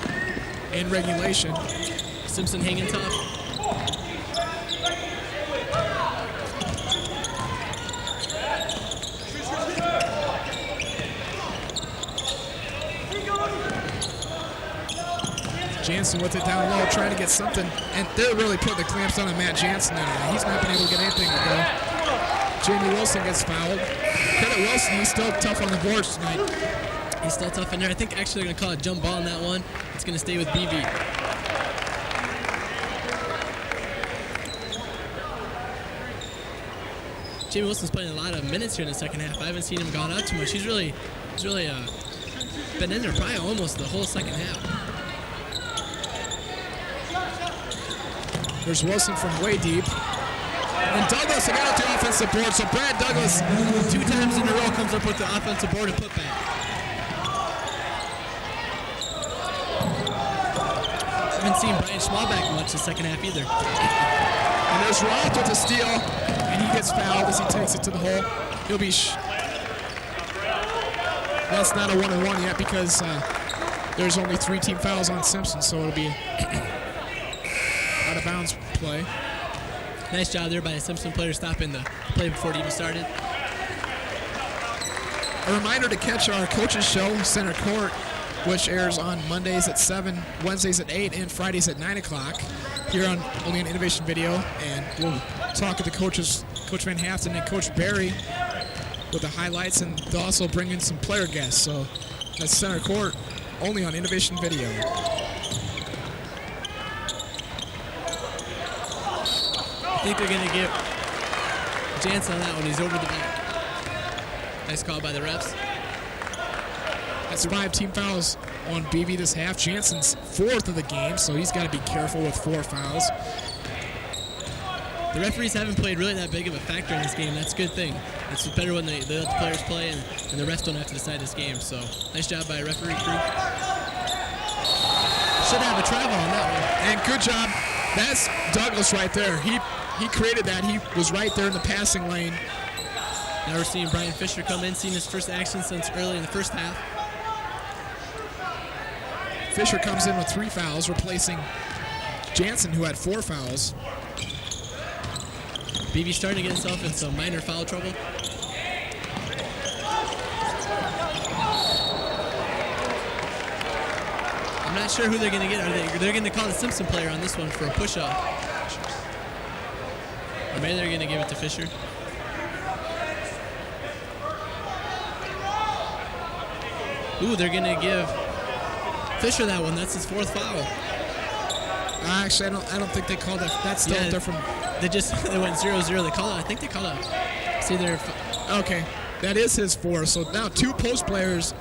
in regulation. Simpson hanging top. Jansen with it down low, trying to get something, and they're really putting the clamps on Matt Jansen there. He's not been able to get anything to go. Jamie Wilson gets fouled. Credit Wilson, he's still tough on the boards tonight. He's still tough in there. I think actually they're going to call a jump ball on that one. It's going to stay with BV. Jamie Wilson's playing a lot of minutes here in the second half. I haven't seen him gone out too much. He's really been in there probably almost the whole second half. There's Wilson from way deep. And Douglas again at the offensive board. So Brad Douglas 2 times in a row comes up with the offensive board and putback. Haven't seen Brian Schmalbach much the second half either. And there's Roth with the steal, and he gets fouled as he takes it to the hole. He'll be. That's not a 1-on-1 yet because there's only 3 team fouls on Simpson, so it'll be out of bounds play. Nice job there by a Simpson player stopping the play before it even started. A reminder to catch our coaches show, Center Court, which airs on Mondays at 7, Wednesdays at 8, and Fridays at 9 o'clock here on only on Innovation Video. And we'll talk with the coaches, Coach Van Haften and Coach Barry, with the highlights, and they'll also bring in some player guests. So that's Center Court only on Innovation Video. I think they're going to give Jansen on that one. He's over the back. Nice call by the refs. That's 5 team fouls on BV this half. Jansen's 4th of the game, so he's got to be careful with 4 fouls. The referees haven't played really that big of a factor in this game. That's a good thing. It's better when they let the players play and the refs don't have to decide this game. So nice job by referee crew. Should have a travel on that one. And good job. That's Douglas right there. He created that. He was right there in the passing lane. Now we're seeing Brian Fisher come in, seeing his first action since early in the first half. Fisher comes in with 3 fouls, replacing Jansen, who had 4 fouls. BV starting to get himself in some minor foul trouble. I'm not sure who they're going to get. They're going to call the Simpson player on this one for a push-up. Or maybe they're going to give it to Fisher. Ooh, they're going to give Fisher that one. That's his 4th foul. Actually, I don't think they called it. That's still different. They went 0-0. They call it. I think they call it. See, they're okay. That is his 4. So now 2 post players,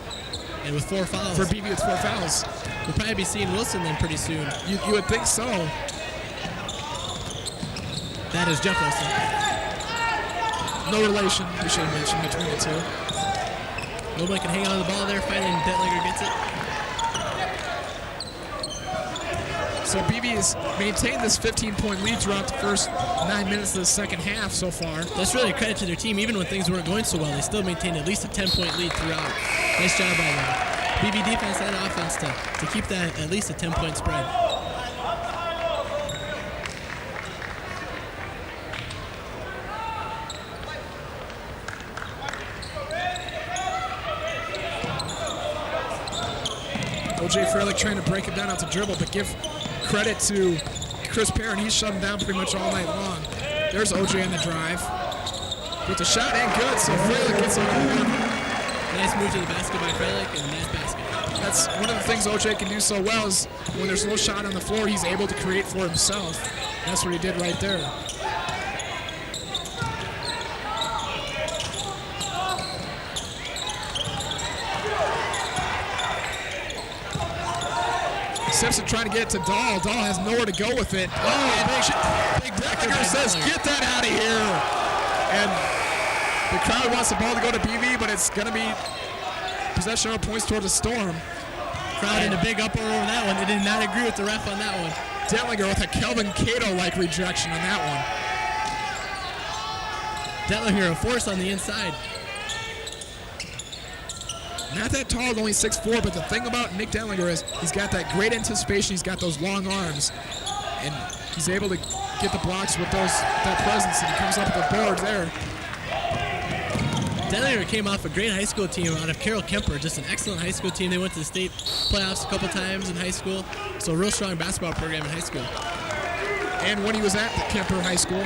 and with 4 fouls. For BV with 4 fouls. We'll probably be seeing Wilson then pretty soon. You would think so. That is Jeff Wilson. No relation, we should have mentioned, between the 2. Nobody can hang on to the ball there. Finally, Detlinger gets it. So BV has maintained this 15-point lead throughout the first 9 minutes of the second half so far. That's really a credit to their team. Even when things weren't going so well, they still maintained at least a 10-point lead throughout. Nice job by them. BV defense and offense to keep that at least a 10-point spread. O.J. Freilich trying to break it down out to dribble, but give credit to Chris Perrin. He's shut him down pretty much all night long. There's O.J. on the drive. With the shot and good, so Freilich gets on the board. Nice move to the basket by Freilich and a nice basket. That's one of the things O.J. can do so well is when there's no shot on the floor, he's able to create for himself. That's what he did right there. Simpson trying to get it to Dahl. Dahl has nowhere to go with it. Big Detlinger says, get that out of here. And the crowd wants the ball to go to BV, but it's going to be possession or points toward the Storm. Crowd in a big uproar over that one. They did not agree with the ref on that one. Detlinger with a Kelvin Cato-like rejection on that one. Detlinger a force on the inside. Not that tall, only 6'4", but the thing about Nick Detlinger is he's got that great anticipation. He's got those long arms, and he's able to get the blocks with that presence, and he comes up with the board there. Detlinger came off a great high school team out of Carroll Kemper, just an excellent high school team. They went to the state playoffs a couple times in high school, so a real strong basketball program in high school. And when he was at Kemper High School,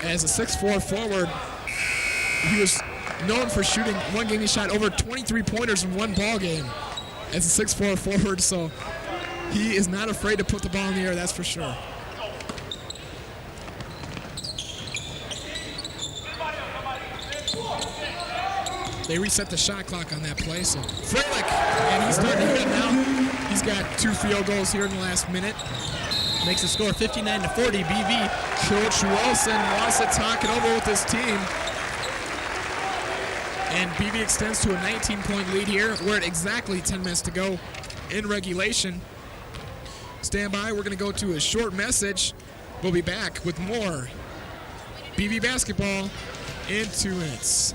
as a 6'4" forward, he was known for shooting. One game he shot over 23 pointers in one ball game as a 6'4" forward, so he is not afraid to put the ball in the air, that's for sure. They reset the shot clock on that play, so Freilich, and he's starting to hit now. He's got 2 field goals here in the last minute. Makes the score 59-40, BV. Coach Wilson wants to talk it over with his team. And BV extends to a 19-point lead here. We're at exactly 10 minutes to go in regulation. Stand by, we're going to go to a short message. We'll be back with more BV basketball in 2 minutes.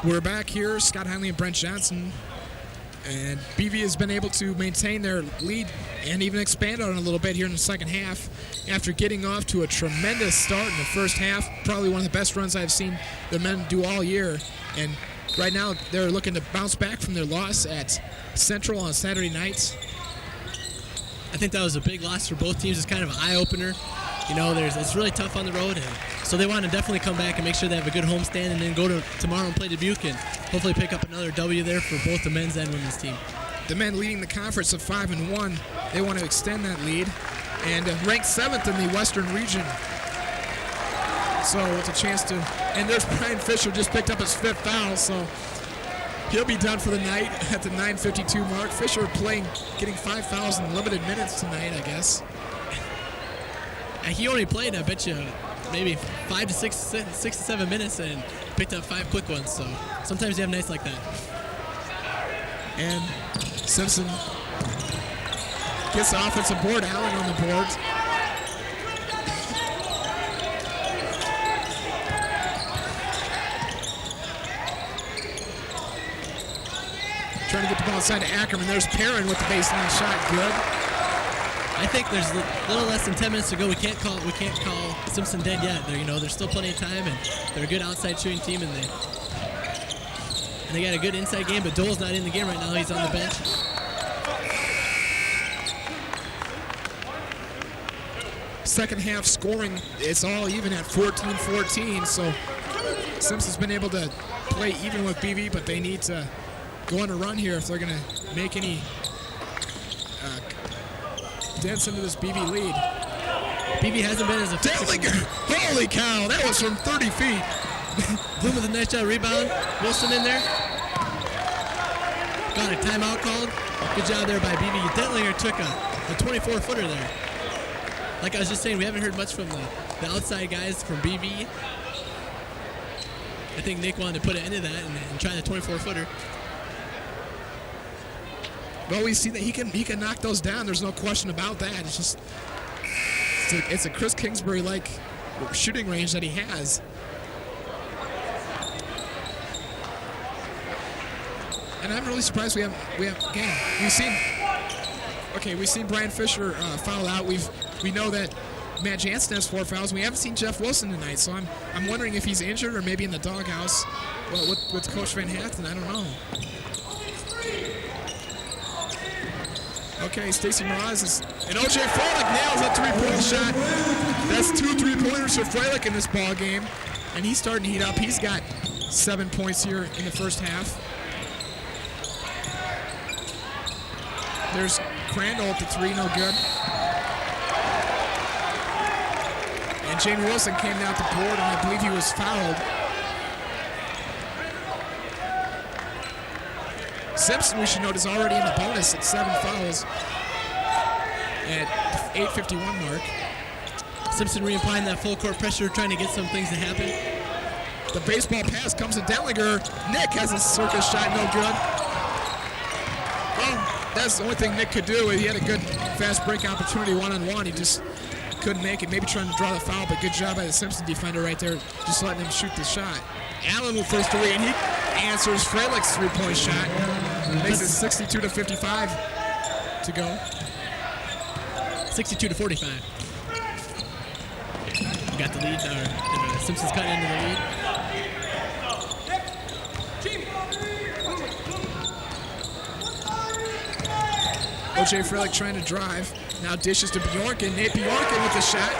We're back here, Scott Heinley and Brent Johnson, and BV has been able to maintain their lead and even expand on it a little bit here in the second half after getting off to a tremendous start in the first half, probably one of the best runs I've seen the men do all year. And right now they're looking to bounce back from their loss at Central on Saturday night. I think that was a big loss for both teams. It's kind of an eye-opener. You know, it's really tough on the road, and so they want to definitely come back and make sure they have a good homestand and then go to tomorrow and play Dubuque and hopefully pick up another W there for both the men's and women's team. The men leading the conference of 5-1. They want to extend that lead and ranked 7th in the Western region. So it's a chance to, and there's Brian Fisher just picked up his 5th foul, so he'll be done for the night at the 9:52 mark. Fisher getting 5 fouls in limited minutes tonight, I guess. He only played, I bet you, maybe 5 to 6 to 7 minutes and picked up 5 quick ones. So sometimes you have nights like that. And Simpson gets the offensive board. Allen on the board. Trying to get the ball inside to Ackerman. There's Perrin with the baseline shot. Good. I think there's a little less than 10 minutes to go. We can't call Simpson dead yet. There's still plenty of time, and they're a good outside shooting team, and they got a good inside game. But Dole's not in the game right now. He's on the bench. Second half scoring, it's all even at 14-14. So Simpson's been able to play even with BV, but they need to go on a run here if they're going to make any dents into this BV lead. BV hasn't been as effective. Detlinger! Holy cow, that was from 30 feet. Bloom with a nice shot, rebound. Wilson in there. Got a timeout called. Good job there by BV. Detlinger took a 24-footer there. Like I was just saying, we haven't heard much from the outside guys from BV. I think Nick wanted to put an end to that and try the 24-footer. Well, we see that he can knock those down. There's no question about that. It's just it's a Chris Kingsbury-like shooting range that he has. And I'm really surprised we have again. We've seen Brian Fisher foul out. We know that Matt Jansen has 4 fouls. We haven't seen Jeff Wilson tonight, so I'm wondering if he's injured or maybe in the doghouse. Well, with Coach Van Hatten, I don't know. Okay, Stacy Mraz and O.J. Freilich nails that 3-point shot. That's 2 3-pointers for Freilich in this ball game, and he's starting to heat up. He's got 7 points here in the first half. There's Crandall at the 3, no good. And Jane Wilson came down the board, and I believe he was fouled. Simpson, we should note, is already in the bonus at 7 fouls at 8:51 mark. Simpson reapplying that full court pressure, trying to get some things to happen. The baseball pass comes to Detlinger. Nick has a circus shot, no good. Well, that's the only thing Nick could do. He had a good fast break opportunity one-on-one. He just couldn't make it. Maybe trying to draw the foul, but good job by the Simpson defender right there, just letting him shoot the shot. Allen with first three, and he answers Freilic's three-point shot. Makes it 62-55 to go. 62-45. We got the lead, Simpson's cutting into the lead. O.J. Freilich trying to drive. Now dishes to Bjorken. Nate Bjorken with the shot.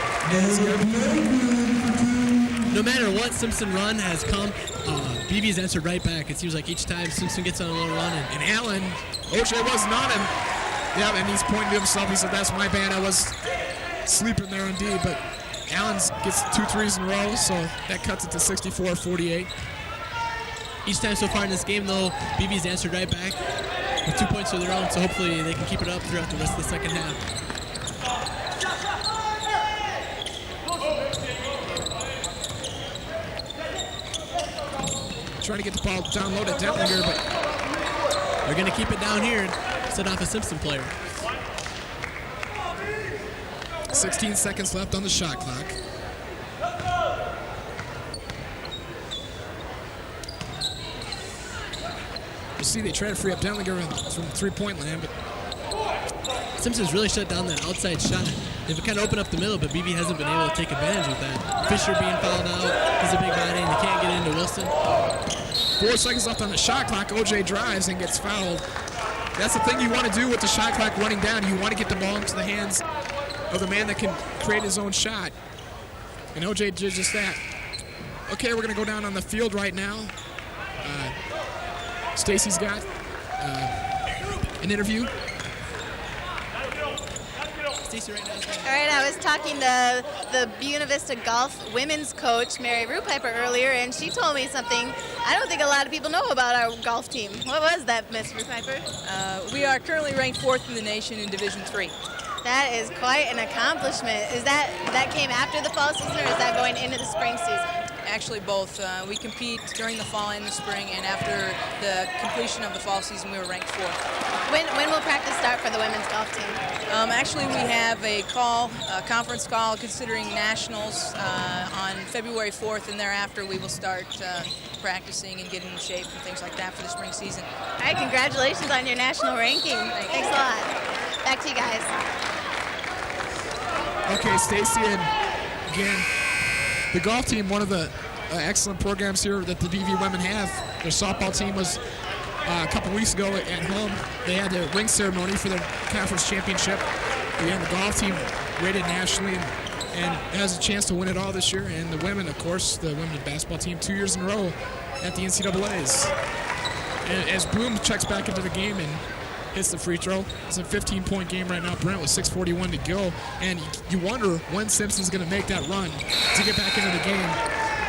No matter what Simpson run has come, BB's answered right back. It seems like each time Simpson gets on a little run. And Allen, O.J. wasn't on him. Yeah, and he's pointing to himself. He said, that's my bad. I was sleeping there on D. But Allen gets 2 threes in a row, so that cuts it to 64-48. Each time so far in this game, though, BB's answered right back with 2 points of their own, so hopefully they can keep it up throughout the rest of the second half. Trying to get the ball down low to Detlinger, but they're going to keep it down here and set off a Simpson player. 16 seconds left on the shot clock. You see they try to free up Detlinger from three-point land, but Simpson's really shut down that outside shot. They've kind of opened up the middle, but BB hasn't been able to take advantage of that. Fisher being fouled out. He's a big body, and they can't get into Wilson. 4 seconds left on the shot clock. OJ drives and gets fouled. That's the thing you want to do with the shot clock running down. You want to get the ball into the hands of the man that can create his own shot. And OJ did just that. Okay, we're going to go down on the field right now. Stacy's got an interview. All right, I was talking to the Buena Vista Golf women's coach, Mary Rupiper, earlier, and she told me something I don't think a lot of people know about our golf team. What was that, Miss Rupiper? We are currently ranked 4th in the nation in Division III. That is quite an accomplishment. Is that came after the fall season, or is that going into the spring season? Actually, both. We compete during the fall and the spring, and after the completion of the fall season, we were ranked 4th. When will practice start for the women's golf team? Actually, we have a conference call considering nationals on February 4th, and thereafter we will start practicing and getting in shape and things like that for the spring season. All right, congratulations on your national ranking. Thanks a lot. Back to you guys. Okay, Stacy, and again, the golf team, one of the excellent programs here that the BV women have. Their softball team was a couple weeks ago at home. They had the ring ceremony for their conference championship. Again, the golf team rated nationally and has a chance to win it all this year. And the women, of course, the women's basketball team 2 years in a row at the NCAAs. And as Bloom checks back into the game and hits the free throw, it's a 15-point game right now, Brent, with 6:41 to go. And you wonder when Simpson's going to make that run to get back into the game,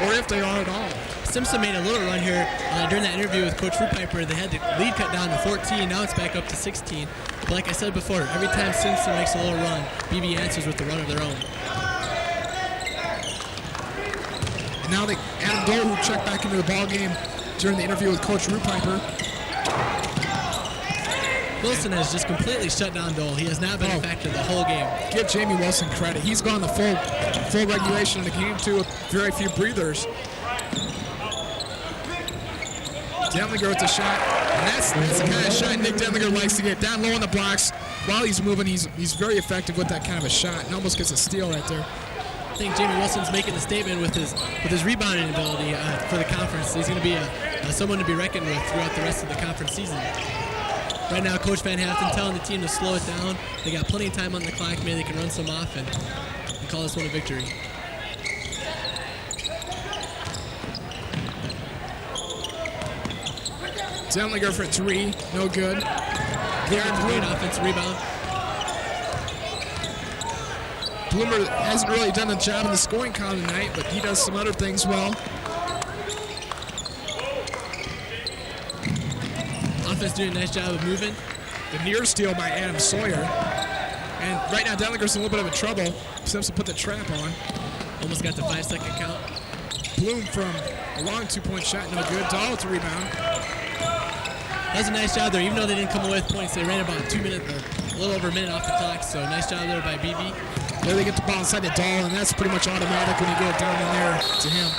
or if they are at all. Simpson made a little run here during that interview with Coach Rupiper. They had the lead cut down to 14. Now it's back up to 16. But like I said before, every time Simpson makes a little run, BB answers with a run of their own. And now Adam Dole, who checked back into the ball game during the interview with Coach Rupiper. Wilson has just completely shut down Dole. He has not been a factor the whole game. Give Jamie Wilson credit. He's gone the full regulation of the game, too, with very few breathers. Detlinger with the shot. And that's the kind of shot Nick Detlinger likes to get. Down low on the blocks. While he's moving, he's very effective with that kind of a shot and almost gets a steal right there. I think Jamie Wilson's making a statement with his rebounding ability for the conference. He's going to be someone to be reckoned with throughout the rest of the conference season. Right now, Coach Van Haften telling the team to slow it down. They got plenty of time on the clock. Maybe they can run some off and call this one a victory. Detlinger for 3, no good. Great offensive rebound. Bloomer hasn't really done the job in the scoring column tonight, but he does some other things well. Offense doing a nice job of moving. The near steal by Adam Sawyer. And right now, Detlinger's in a little bit of a trouble. Simpson put the trap on. Almost got the 5-second count. Bloom from a long 2-point shot, no good. Dahl with the rebound. That was a nice job there. Even though they didn't come away with points, they ran about 2 minutes, a little over a minute off the clock. So nice job there by BB. There they get the ball inside the Dahl, and that's pretty much automatic when you get it down in there to him.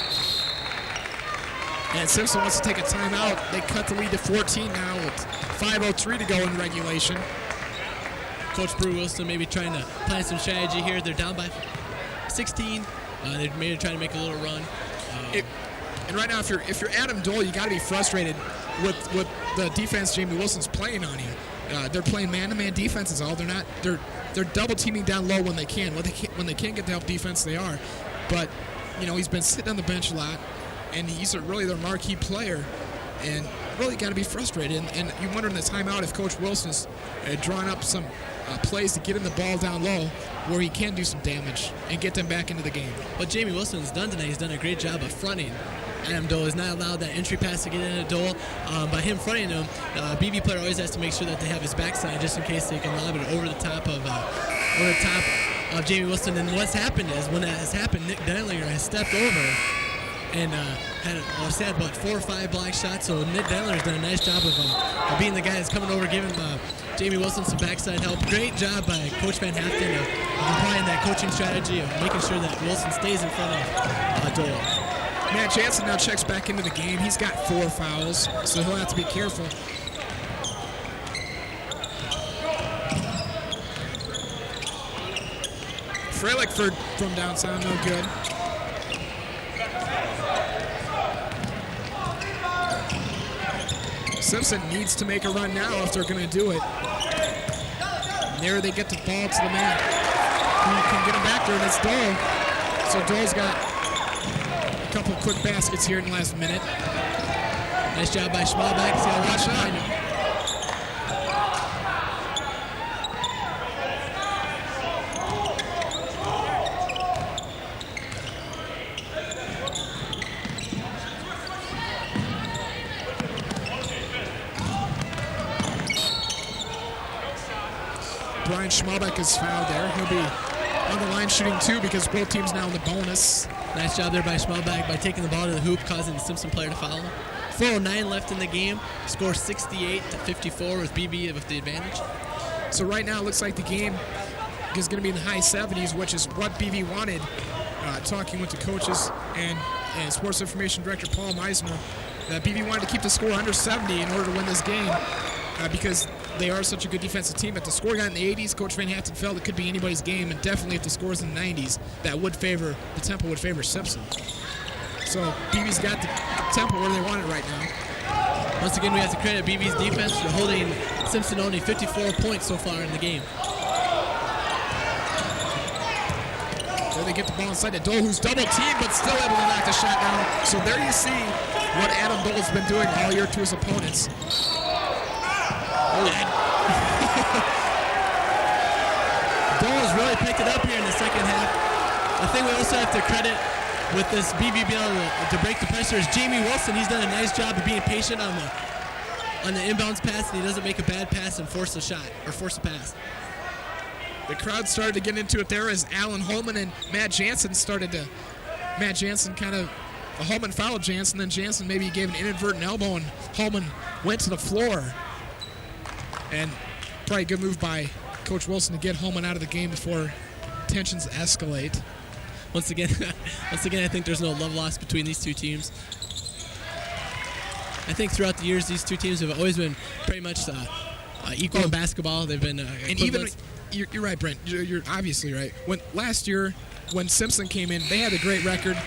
And Simpson wants to take a timeout. They cut the lead to 14 now with 5:03 to go in regulation. Coach Brew Wilson maybe trying to plan some strategy here. They're down by 16. They're maybe trying to make a little run. And right now, if you're Adam Dole, you got to be frustrated with the defense Jamie Wilson's playing on you. They're playing man-to-man defense is all. They're double teaming down low when they can. When they can't get the help defense, they are. But he's been sitting on the bench a lot, and he's really their marquee player. And really got to be frustrated. And you wonder in the timeout if Coach Wilson's drawing up some plays to get him the ball down low where he can do some damage and get them back into the game. What Jamie Wilson's done tonight, he's done a great job of fronting Adam Dole. He's not allowed that entry pass to get into Dole. By him fronting him, BB player always has to make sure that they have his backside just in case they can lob it over the top of Jamie Wilson. And what's happened is when that has happened, Nick Detlinger has stepped over and had about 4 or 5 block shots. So Nick Detlinger's done a nice job of being the guy that's coming over, giving Jamie Wilson some backside help. Great job by Coach Van Haften of applying that coaching strategy of making sure that Wilson stays in front of Dole. Matt Jansen now checks back into the game. He's got 4 fouls, so he'll have to be careful. Freilich from downtown, no good. Simpson needs to make a run now if they're going to do it. And there they get the ball to the man who can get him back there, and it's Dole. So Dole's got a couple of quick baskets here in the last minute. Nice job by Schmalbach. See how watch behind him. Brian Schmalbach is fouled there. He'll be on the line shooting 2 because both teams now in the bonus. Nice job there by Schmalbach by taking the ball to the hoop, causing the Simpson player to foul. 4:09 left in the game. Score 68-54 with BB with the advantage. So right now it looks like the game is going to be in the high 70s, which is what BB wanted. Talking with the coaches and Sports Information Director Paul Meisner, that BB wanted to keep the score under 70 in order to win this game because they are such a good defensive team. If the score got in the 80s, Coach Van Haften felt it could be anybody's game, and definitely if the score's in the 90s, that would favor, the tempo would favor Simpson. So BB's got the tempo where they want it right now. Once again, we have to credit BB's defense for holding Simpson only 54 points so far in the game. So they get the ball inside of Dole, who's double teamed, but still able to knock the shot down. So there you see what Adam Dole's been doing all year to his opponents. Dole has really picked it up here in the second half. I think we also have to credit with this BB being able to break the pressure is Jamie Wilson. He's done a nice job of being patient on the inbounds pass, and he doesn't make a bad pass and force a shot or force a pass. The crowd started to get into it there as Alan Holman and Matt Jansen Holman fouled Jansen, then Jansen maybe gave an inadvertent elbow, and Holman went to the floor. And probably a good move by Coach Wilson to get Holman out of the game before tensions escalate. Once again, I think there's no love lost between these two teams. I think throughout the years, these two teams have always been pretty much equal in basketball. They've been and even you're right, Brent. You're obviously right. Last year, when Simpson came in, they had a great record,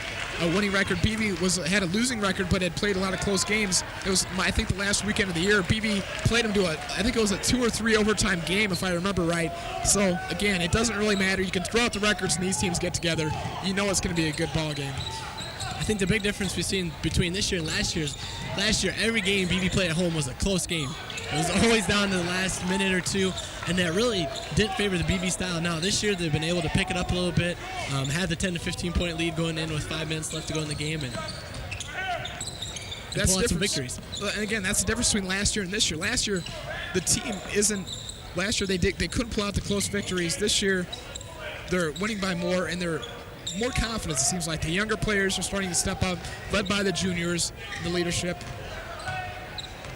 a winning record. BB had a losing record, but had played a lot of close games. It was, I think, the last weekend of the year. BB played them to I think it was a 2 or 3 overtime game, if I remember right. So again, it doesn't really matter. You can throw out the records, and these teams get together. You know it's going to be a good ball game. I think the big difference we've seen between this year and last year, every game BB played at home was a close game. It was always down to the last minute or two, and that really didn't favor the BB style. Now, this year, they've been able to pick it up a little bit, had the 10 to 15-point lead going in with 5 minutes left to go in the game, and pull out some victories. And again, that's the difference between last year and this year. Last year, the team isn't last year they couldn't pull out the close victories. This year they're winning by more, and they're more confidence. It seems like the younger players are starting to step up, led by the juniors, the leadership,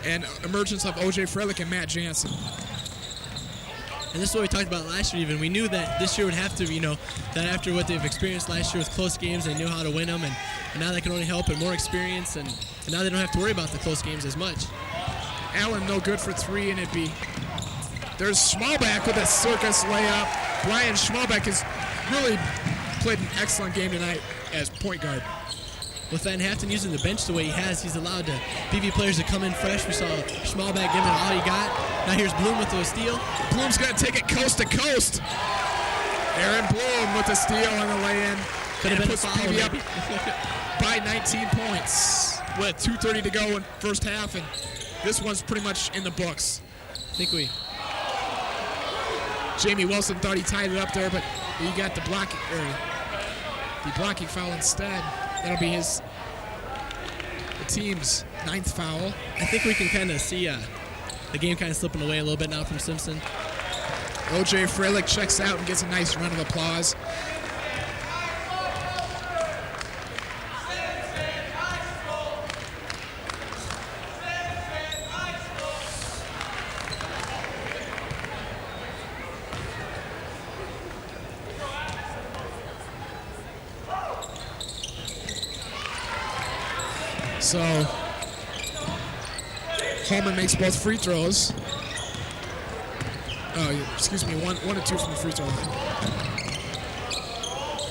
and emergence of O.J. Freilich and Matt Jansen. And this is what we talked about last year even. We knew that this year would have to, that after what they've experienced last year with close games, they knew how to win them, and now they can only help, and more experience, and now they don't have to worry about the close games as much. Allen no good for 3, and there's Schmalbach with a circus layup. Brian Schmalbach has really played an excellent game tonight as point guard. With Van Haften using the bench the way he has, he's allowed BV players to come in fresh. We saw Schmalbach giving it all he got. Now here's Bloom with the steal. Bloom's going to take it coast to coast. Aaron Bloom with the steal on the lay-in. Could have been puts a foul, BV up by 19 points with 2:30 to go in first half, and this one's pretty much in the books. I think Jamie Wilson thought he tied it up there, but he got the blocking foul instead. That'll be the team's 9th foul. I think we can kind of see the game kind of slipping away a little bit now from Simpson. O.J. Freilich checks out and gets a nice round of applause. So, Holman makes both free throws. Oh, excuse me, one and two from the free throw line.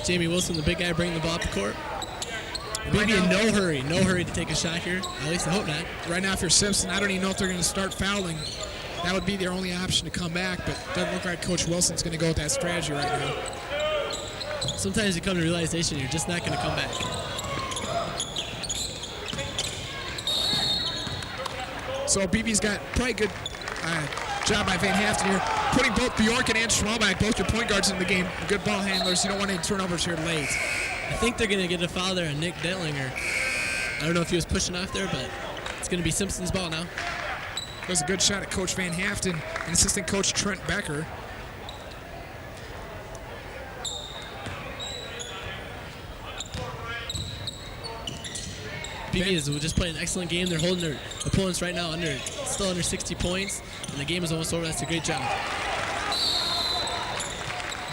Jamie Wilson, the big guy, bringing the ball up the court. Maybe in no hurry to take a shot here. At least I hope not. Right now, if you're Simpson, I don't even know if they're going to start fouling. That would be their only option to come back, but it doesn't look like Coach Wilson's going to go with that strategy right now. Sometimes you come to realization you're just not going to come back. So BB's got probably good job by Van Haften here, putting both Bjorken and Schmalbach, both your point guards in the game, good ball handlers. You don't want any turnovers here late. I think they're going to get a foul there on Nick Detlinger. I don't know if he was pushing off there, but it's going to be Simpson's ball now. That was a good shot at Coach Van Haften and assistant coach Trent Becker. BB is just playing an excellent game. They're holding their opponents right now still under 60 points, and the game is almost over. That's a great job.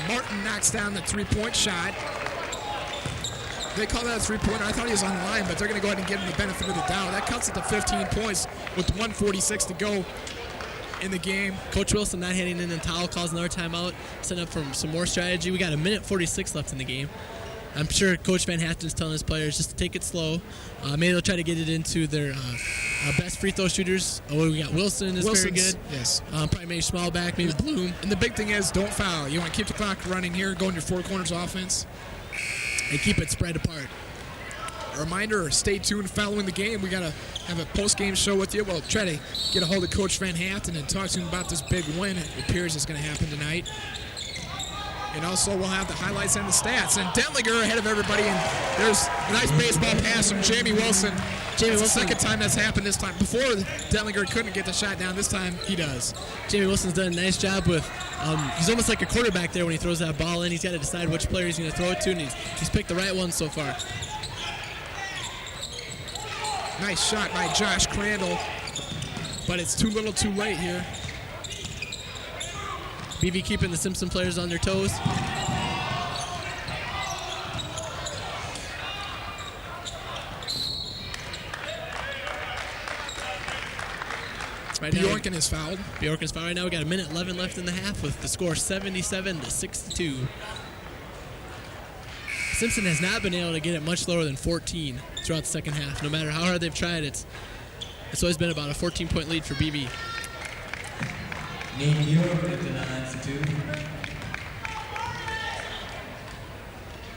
Martin knocks down the three-point shot. They call that a three-pointer. I thought he was on the line, but they're going to go ahead and give him the benefit of the doubt. That counts it to 15 points with 1:46 to go in the game. Coach Wilson not hitting in the towel, calls another timeout, setting up for some more strategy. We got 1:46 left in the game. I'm sure Coach Van Haften's telling his players just to take it slow. Maybe they'll try to get it into their best free throw shooters. We got Wilson's very good. Yes. Probably maybe Schmalbach, maybe Bloom. And the big thing is don't foul. You want to keep the clock running here, go in your four corners offense. And keep it spread apart. A reminder, stay tuned following the game. We got to have a post-game show with you. We'll try to get a hold of Coach Van Haften and talk to him about this big win. It appears it's going to happen tonight. And also, we'll have the highlights and the stats. And Detlinger ahead of everybody. And there's a nice baseball pass from Jamie Wilson. It's the second time that's happened this time. Before, Detlinger couldn't get the shot down. This time, he does. Jamie Wilson's done a nice job with, he's almost like a quarterback there when he throws that ball in. He's got to decide which player he's going to throw it to, and he's picked the right one so far. Nice shot by Josh Crandall. But it's too little too late here. BB keeping the Simpson players on their toes. Bjorken is fouled. Bjorken's fouled right now. We got 1:11 left in the half with the score 77-62. Simpson has not been able to get it much lower than 14 throughout the second half. No matter how hard they've tried, it's always been about a 14-point lead for BB.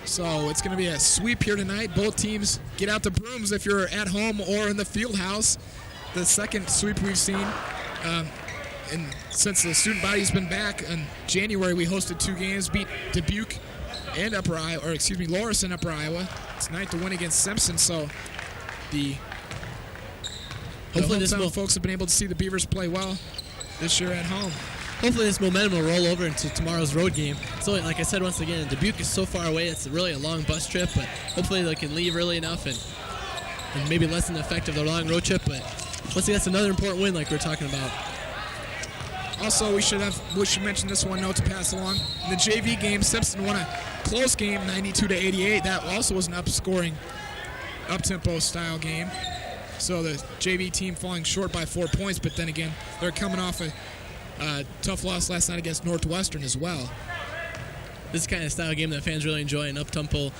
So it's going to be a sweep here tonight. Both teams get out the brooms if you're at home or in the field house. The second sweep we've seen. And since the student body's been back in January, we hosted 2 games, beat Dubuque and Loris and Upper Iowa. Tonight the win against Simpson. So hopefully this folks have been able to see the Beavers play well this year at home. hopefully this momentum will roll over into tomorrow's road game. So, like I said once again, Dubuque is so far away. It's really a long bus trip, but hopefully they can leave early enough and maybe lessen the effect of their long road trip. But once again, that's another important win, like we were talking about. Also, we should mention this one note to pass along. In the JV game, Simpson won a close game, 92-88. That also was an up-scoring, up-tempo style game. So the JV team falling short by 4 points, but then again, they're coming off a tough loss last night against Northwestern as well. This is the kind of style game that fans really enjoy, an up-tempo,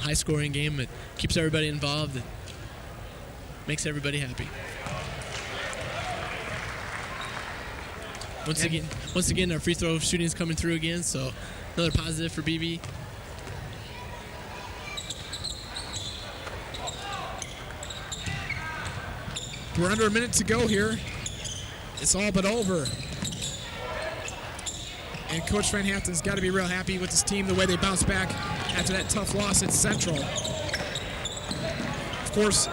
high-scoring game. It keeps everybody involved. It makes everybody happy. Once again, our free throw shooting is coming through again, so another positive for BV. We're under a minute to go here. It's all but over. And Coach Van Haften's got to be real happy with his team, the way they bounced back after that tough loss at Central. Of course,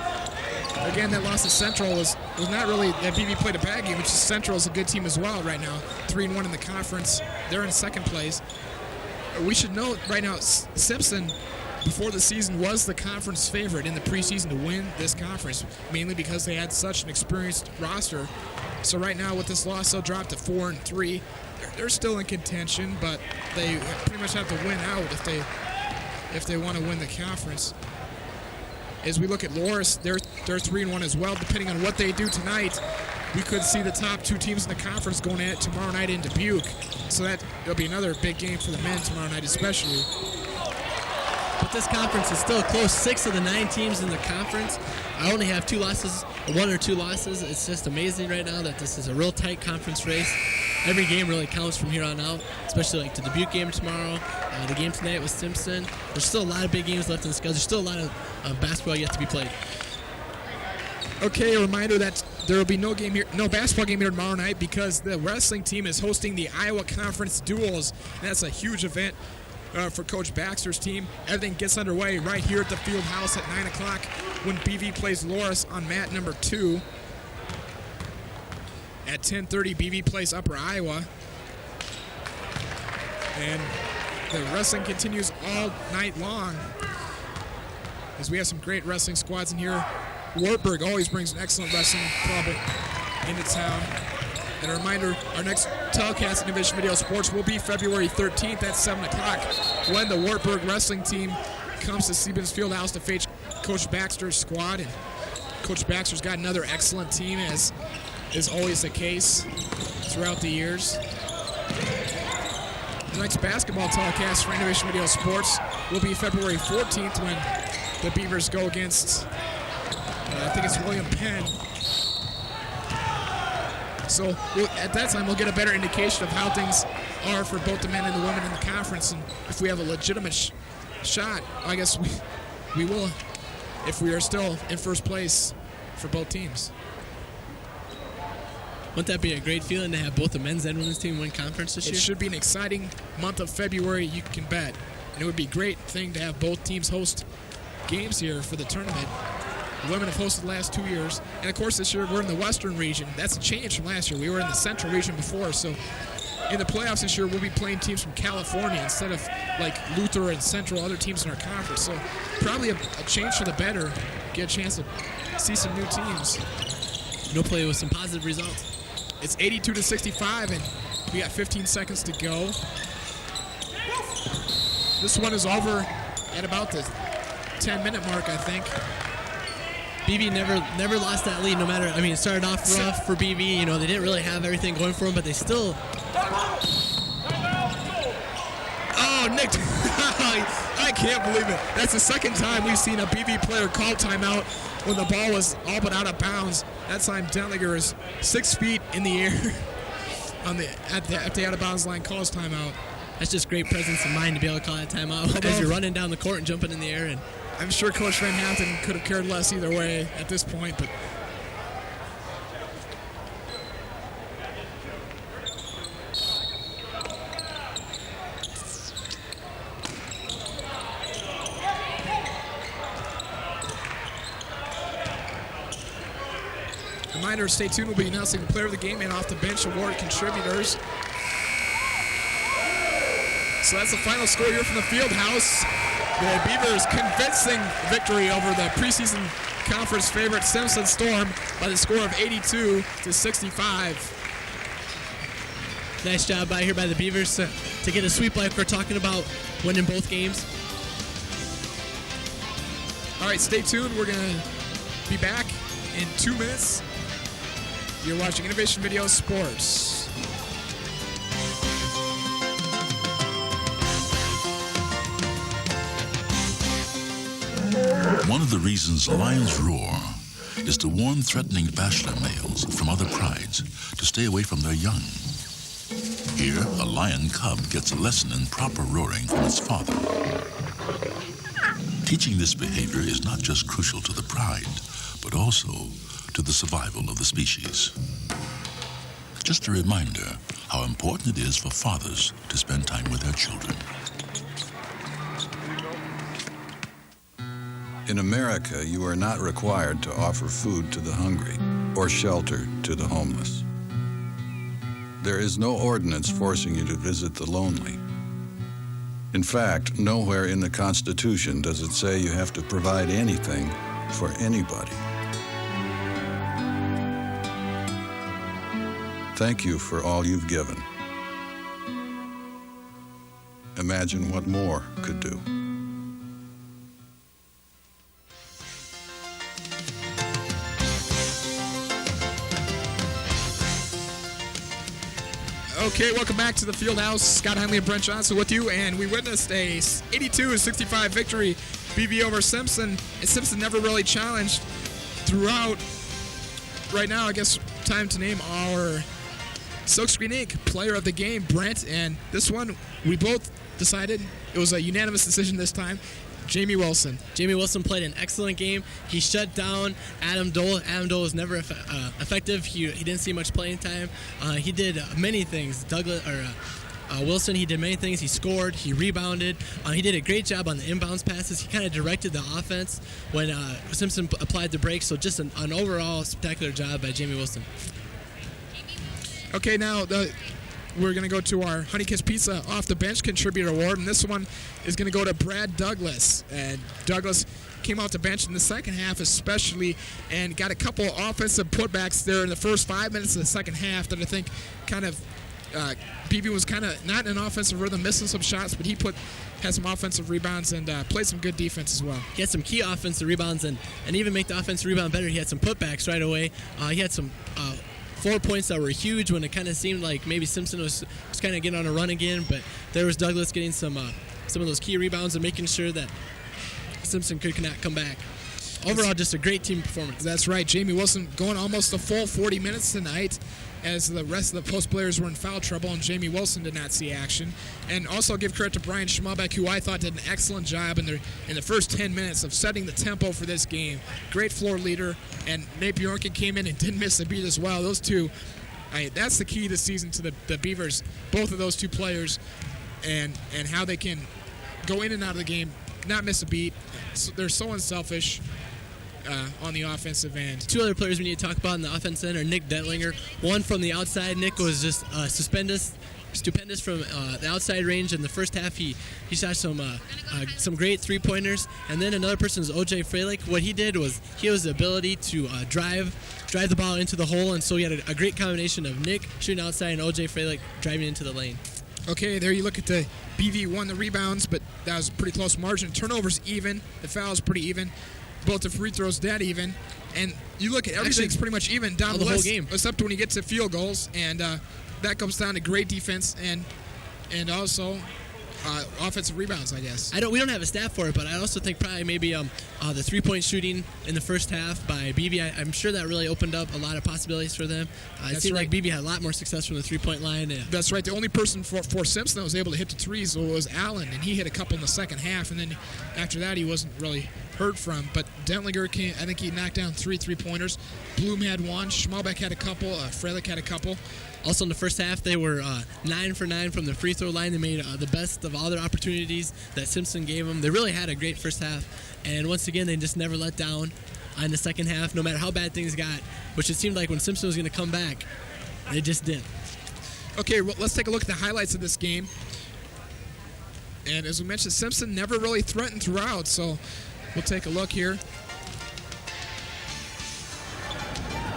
again, that loss at Central was not really that BV played a bad game. It's just Central is a good team as well right now. 3-1 in the conference. They're in second place. We should note right now, Simpson, before the season, was the conference favorite in the preseason to win this conference, mainly because they had such an experienced roster. So right now with this loss, they'll drop to 4-3. They're still in contention, but they pretty much have to win out if they want to win the conference. As we look at Loris, they're 3-1 as well. Depending on what they do tonight, we could see the top two teams in the conference going at it tomorrow night in Dubuque. So that'll be another big game for the men tomorrow night especially. But this conference is still close. 6 of the 9 teams in the conference only have 2 losses, 1 or 2 losses. It's just amazing right now that this is a real tight conference race. Every game really counts from here on out, especially like the Dubuque game tomorrow, the game tonight with Simpson. There's still a lot of big games left in the schedule. There's still a lot of basketball yet to be played. Okay, a reminder that there will be no basketball game here tomorrow night because the wrestling team is hosting the Iowa Conference Duels. And that's a huge event for Coach Baxter's team. Everything gets underway right here at the field house at 9 o'clock when BV plays Loris on mat number 2. At 10:30, BV plays Upper Iowa. And the wrestling continues all night long as we have some great wrestling squads in here. Wartburg always brings an excellent wrestling club into town. And a reminder, our next telecast in Innovation Video Sports will be February 13th at 7 o'clock when the Wartburg wrestling team comes to Siebens Fieldhouse to face Coach Baxter's squad. And Coach Baxter's got another excellent team, as is always the case throughout the years. The next basketball telecast for Innovation Video Sports will be February 14th when the Beavers go against, I think it's William Penn. So at that time, we'll get a better indication of how things are for both the men and the women in the conference. And if we have a legitimate shot, I guess we will, if we are still in first place for both teams. Wouldn't that be a great feeling to have both the men's and women's team win conference this year? It should be an exciting month of February, you can bet. And it would be a great thing to have both teams host games here for the tournament. The women have hosted the last 2 years. And, of course, this year we're in the Western region. That's a change from last year. We were in the Central region before. So in the playoffs this year, we'll be playing teams from California instead of, like, Luther and Central, other teams in our conference. So probably a change for the better. Get a chance to see some new teams. No play with some positive results. It's 82-65, and we got 15 seconds to go. This one is over at about the 10-minute mark, I think. BV never lost that lead, no matter. I mean, it started off rough for BV. You know, they didn't really have everything going for them, but they still. Oh, Nick! I can't believe it. That's the second time we've seen a BV player call timeout when the ball was all but out of bounds. That time, Detlinger is 6 feet in the air at the out-of-bounds line, calls timeout. That's just great presence of mind to be able to call that timeout as you're running down the court and jumping in the air. And I'm sure Coach Van Haften could have cared less either way at this point, but reminder, stay tuned. We'll be announcing the player of the game and off the bench award contributors So that's the final score here from the field house. The Beavers convincing victory over the preseason conference favorite Simpson Storm by the score of 82-65. Nice job by here by the Beavers to get a sweep like we're talking about, winning both games. All right, stay tuned. We're going to be back in 2 minutes. You're watching Innovation Video Sports. One of the reasons lions roar is to warn threatening bachelor males from other prides to stay away from their young. Here, a lion cub gets a lesson in proper roaring from its father. Teaching this behavior is not just crucial to the pride, but also to the survival of the species. Just a reminder how important it is for fathers to spend time with their children. In America, you are not required to offer food to the hungry or shelter to the homeless. There is no ordinance forcing you to visit the lonely. In fact, nowhere in the Constitution does it say you have to provide anything for anybody. Thank you for all you've given. Imagine what more could do. Okay, welcome back to the field house. Scott Heinley and Brent Johnson with you, and we witnessed a 82-65 victory, BV over Simpson. And Simpson never really challenged throughout. Right now, I guess time to name our Silkscreen Inc. player of the game, Brent. And this one, we both decided it was a unanimous decision this time. Jamie Wilson. Jamie Wilson played an excellent game. He shut down Adam Dole. Adam Dole was never effective. He didn't see much playing time. He did many things. Wilson, he did many things. He scored. He rebounded. He did a great job on the inbounds passes. He kind of directed the offense when Simpson applied the brakes. So just an overall spectacular job by Jamie Wilson. Okay, now we're going to go to our Honey Kiss Pizza Off the Bench Contributor Award, and this one is going to go to Brad Douglas. And Douglas came off the bench in the second half especially and got a couple offensive putbacks there in the first 5 minutes of the second half that I think kind of BB was kind of not in an offensive rhythm, missing some shots, but he had some offensive rebounds and played some good defense as well. He had some key offensive rebounds and even make the offensive rebound better. He had some putbacks right away. He had some 4 points that were huge when it kind of seemed like maybe Simpson was kind of getting on a run again, but there was Douglas getting some of those key rebounds and making sure that Simpson could not come back. Overall, just a great team performance. That's right. Jamie Wilson going almost a full 40 minutes tonight as the rest of the post players were in foul trouble and Jamie Wilson did not see action. And also give credit to Brian Schmalbach, who I thought did an excellent job in the first 10 minutes of setting the tempo for this game. Great floor leader, and Nate Bjorken came in and didn't miss a beat as well. Those two, that's the key this season to the Beavers, both of those two players, and how they can go in and out of the game, not miss a beat. They're so unselfish on the offensive end. Two other players we need to talk about on the offensive end are Nick Detlinger. One from the outside. Nick was just stupendous from the outside range. In the first half, he shot some great three-pointers. And then another person is O.J. Freilich. What he did was he has the ability to drive the ball into the hole, and so he had a great combination of Nick shooting outside and O.J. Freilich driving into the lane. Okay, there you look at the BV won the rebounds, but that was a pretty close margin. Turnovers even. The fouls pretty even. Both the free throws dead even. And you look at everything's pretty much even down the whole game, except when you get to field goals, and that comes down to great defense and also offensive rebounds, I guess. We don't have a stat for it, but I also think probably maybe the three-point shooting in the first half by BB, I'm sure that really opened up a lot of possibilities for them. It seemed like BB had a lot more success from the three-point line. That's right. The only person for Simpson that was able to hit the threes was Allen, and he hit a couple in the second half, and then after that he wasn't really heard from. But Detlinger, I think he knocked down 3 3-pointers. Bloom had one. Schmalbach had a couple. Freilich had a couple. Also in the first half, they were 9 for 9 from the free throw line. They made the best of all their opportunities that Simpson gave them. They really had a great first half. And once again, they just never let down in the second half, no matter how bad things got, which it seemed like when Simpson was going to come back, they just didn't. Okay, well, let's take a look at the highlights of this game. And as we mentioned, Simpson never really threatened throughout, so we'll take a look here.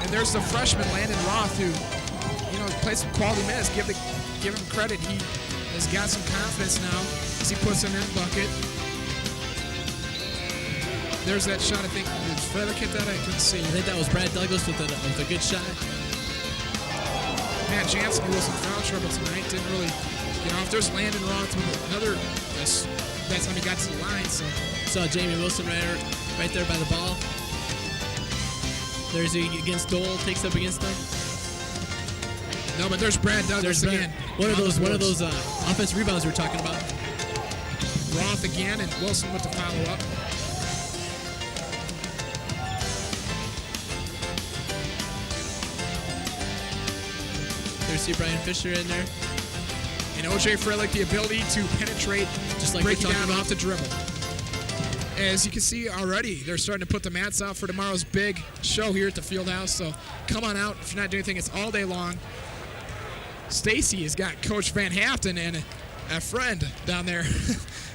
And there's the freshman, Landon Roth, who, played some quality minutes. Give him credit. He has got some confidence now as he puts them in the bucket. There's that shot, I think. Did Frederick hit that? I couldn't see. I think that was Brad Douglas with a good shot. Matt Jansen, who was in foul trouble tonight, didn't really get off. There's Landon Roth with another. That's when he got to the line. So saw Jamie Wilson right there by the ball. There's he against Dole, takes up against him. No, but there's Brad Douglas again. One of those offense rebounds we were talking about. Roth again, and Wilson with the follow up. There's Brian Fisher in there. And O.J. Frederick, the ability to penetrate, just like break it down off the dribble. As you can see already, they're starting to put the mats out for tomorrow's big show here at the Fieldhouse. So come on out. If you're not doing anything, it's all day long. Stacy has got Coach Van Haften and a friend down there.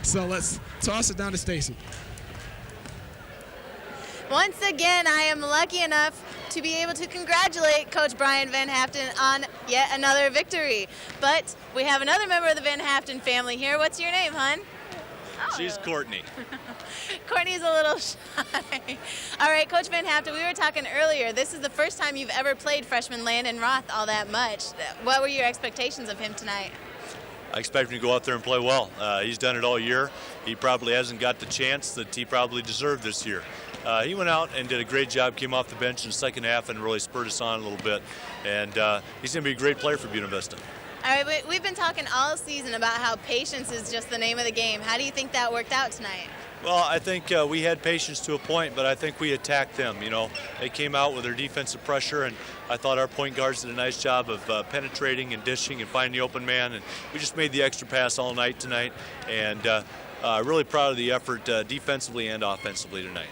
So let's toss it down to Stacy. Once again, I am lucky enough to be able to congratulate Coach Brian Van Haften on yet another victory. But we have another member of the Van Haften family here. What's your name, hon? She's Courtney. Courtney's a little shy. All right, Coach Van Haften, we were talking earlier. This is the first time you've ever played freshman Landon Roth all that much. What were your expectations of him tonight? I expect him to go out there and play well. He's done it all year. He probably hasn't got the chance that he probably deserved this year. He went out and did a great job, came off the bench in the second half and really spurred us on a little bit. And he's going to be a great player for Buena Vista. All right, we've been talking all season about how patience is just the name of the game. How do you think that worked out tonight? Well, I think we had patience to a point, but I think we attacked them. They came out with their defensive pressure, and I thought our point guards did a nice job of penetrating and dishing and finding the open man, and we just made the extra pass all night tonight, and really proud of the effort defensively and offensively tonight.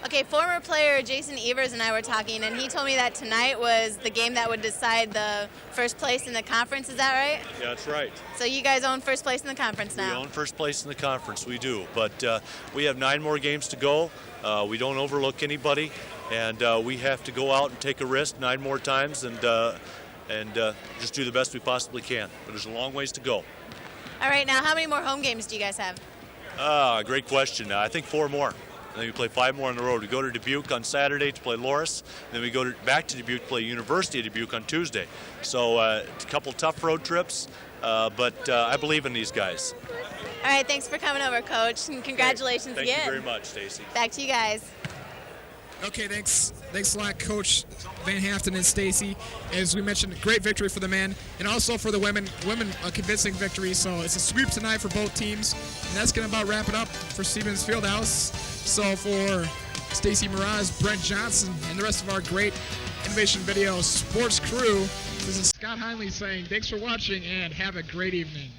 Okay, former player Jason Evers and I were talking, and he told me that tonight was the game that would decide the first place in the conference. Is that right? Yeah, that's right. So you guys own first place in the conference now? We own first place in the conference, we do. But we have 9 more games to go. We don't overlook anybody, and we have to go out and take a risk 9 more times and just do the best we possibly can. But there's a long ways to go. All right, now how many more home games do you guys have? Great question. I think 4 more. And then we play 5 more on the road. We go to Dubuque on Saturday to play Loris. Then we go back to Dubuque to play University of Dubuque on Tuesday. So a couple tough road trips, but I believe in these guys. All right, thanks for coming over, Coach, and congratulations again. Thank you very much, Stacy. Back to you guys. Okay, thanks a lot, Coach Van Haften and Stacy. As we mentioned, a great victory for the men and also for the women. A convincing victory. So it's a sweep tonight for both teams, and that's going to about wrap it up for Stevens Fieldhouse. So for Stacy Miraz, Brent Johnson, and the rest of our great Innovation Video sports crew, this is Scott Heinley saying thanks for watching and have a great evening.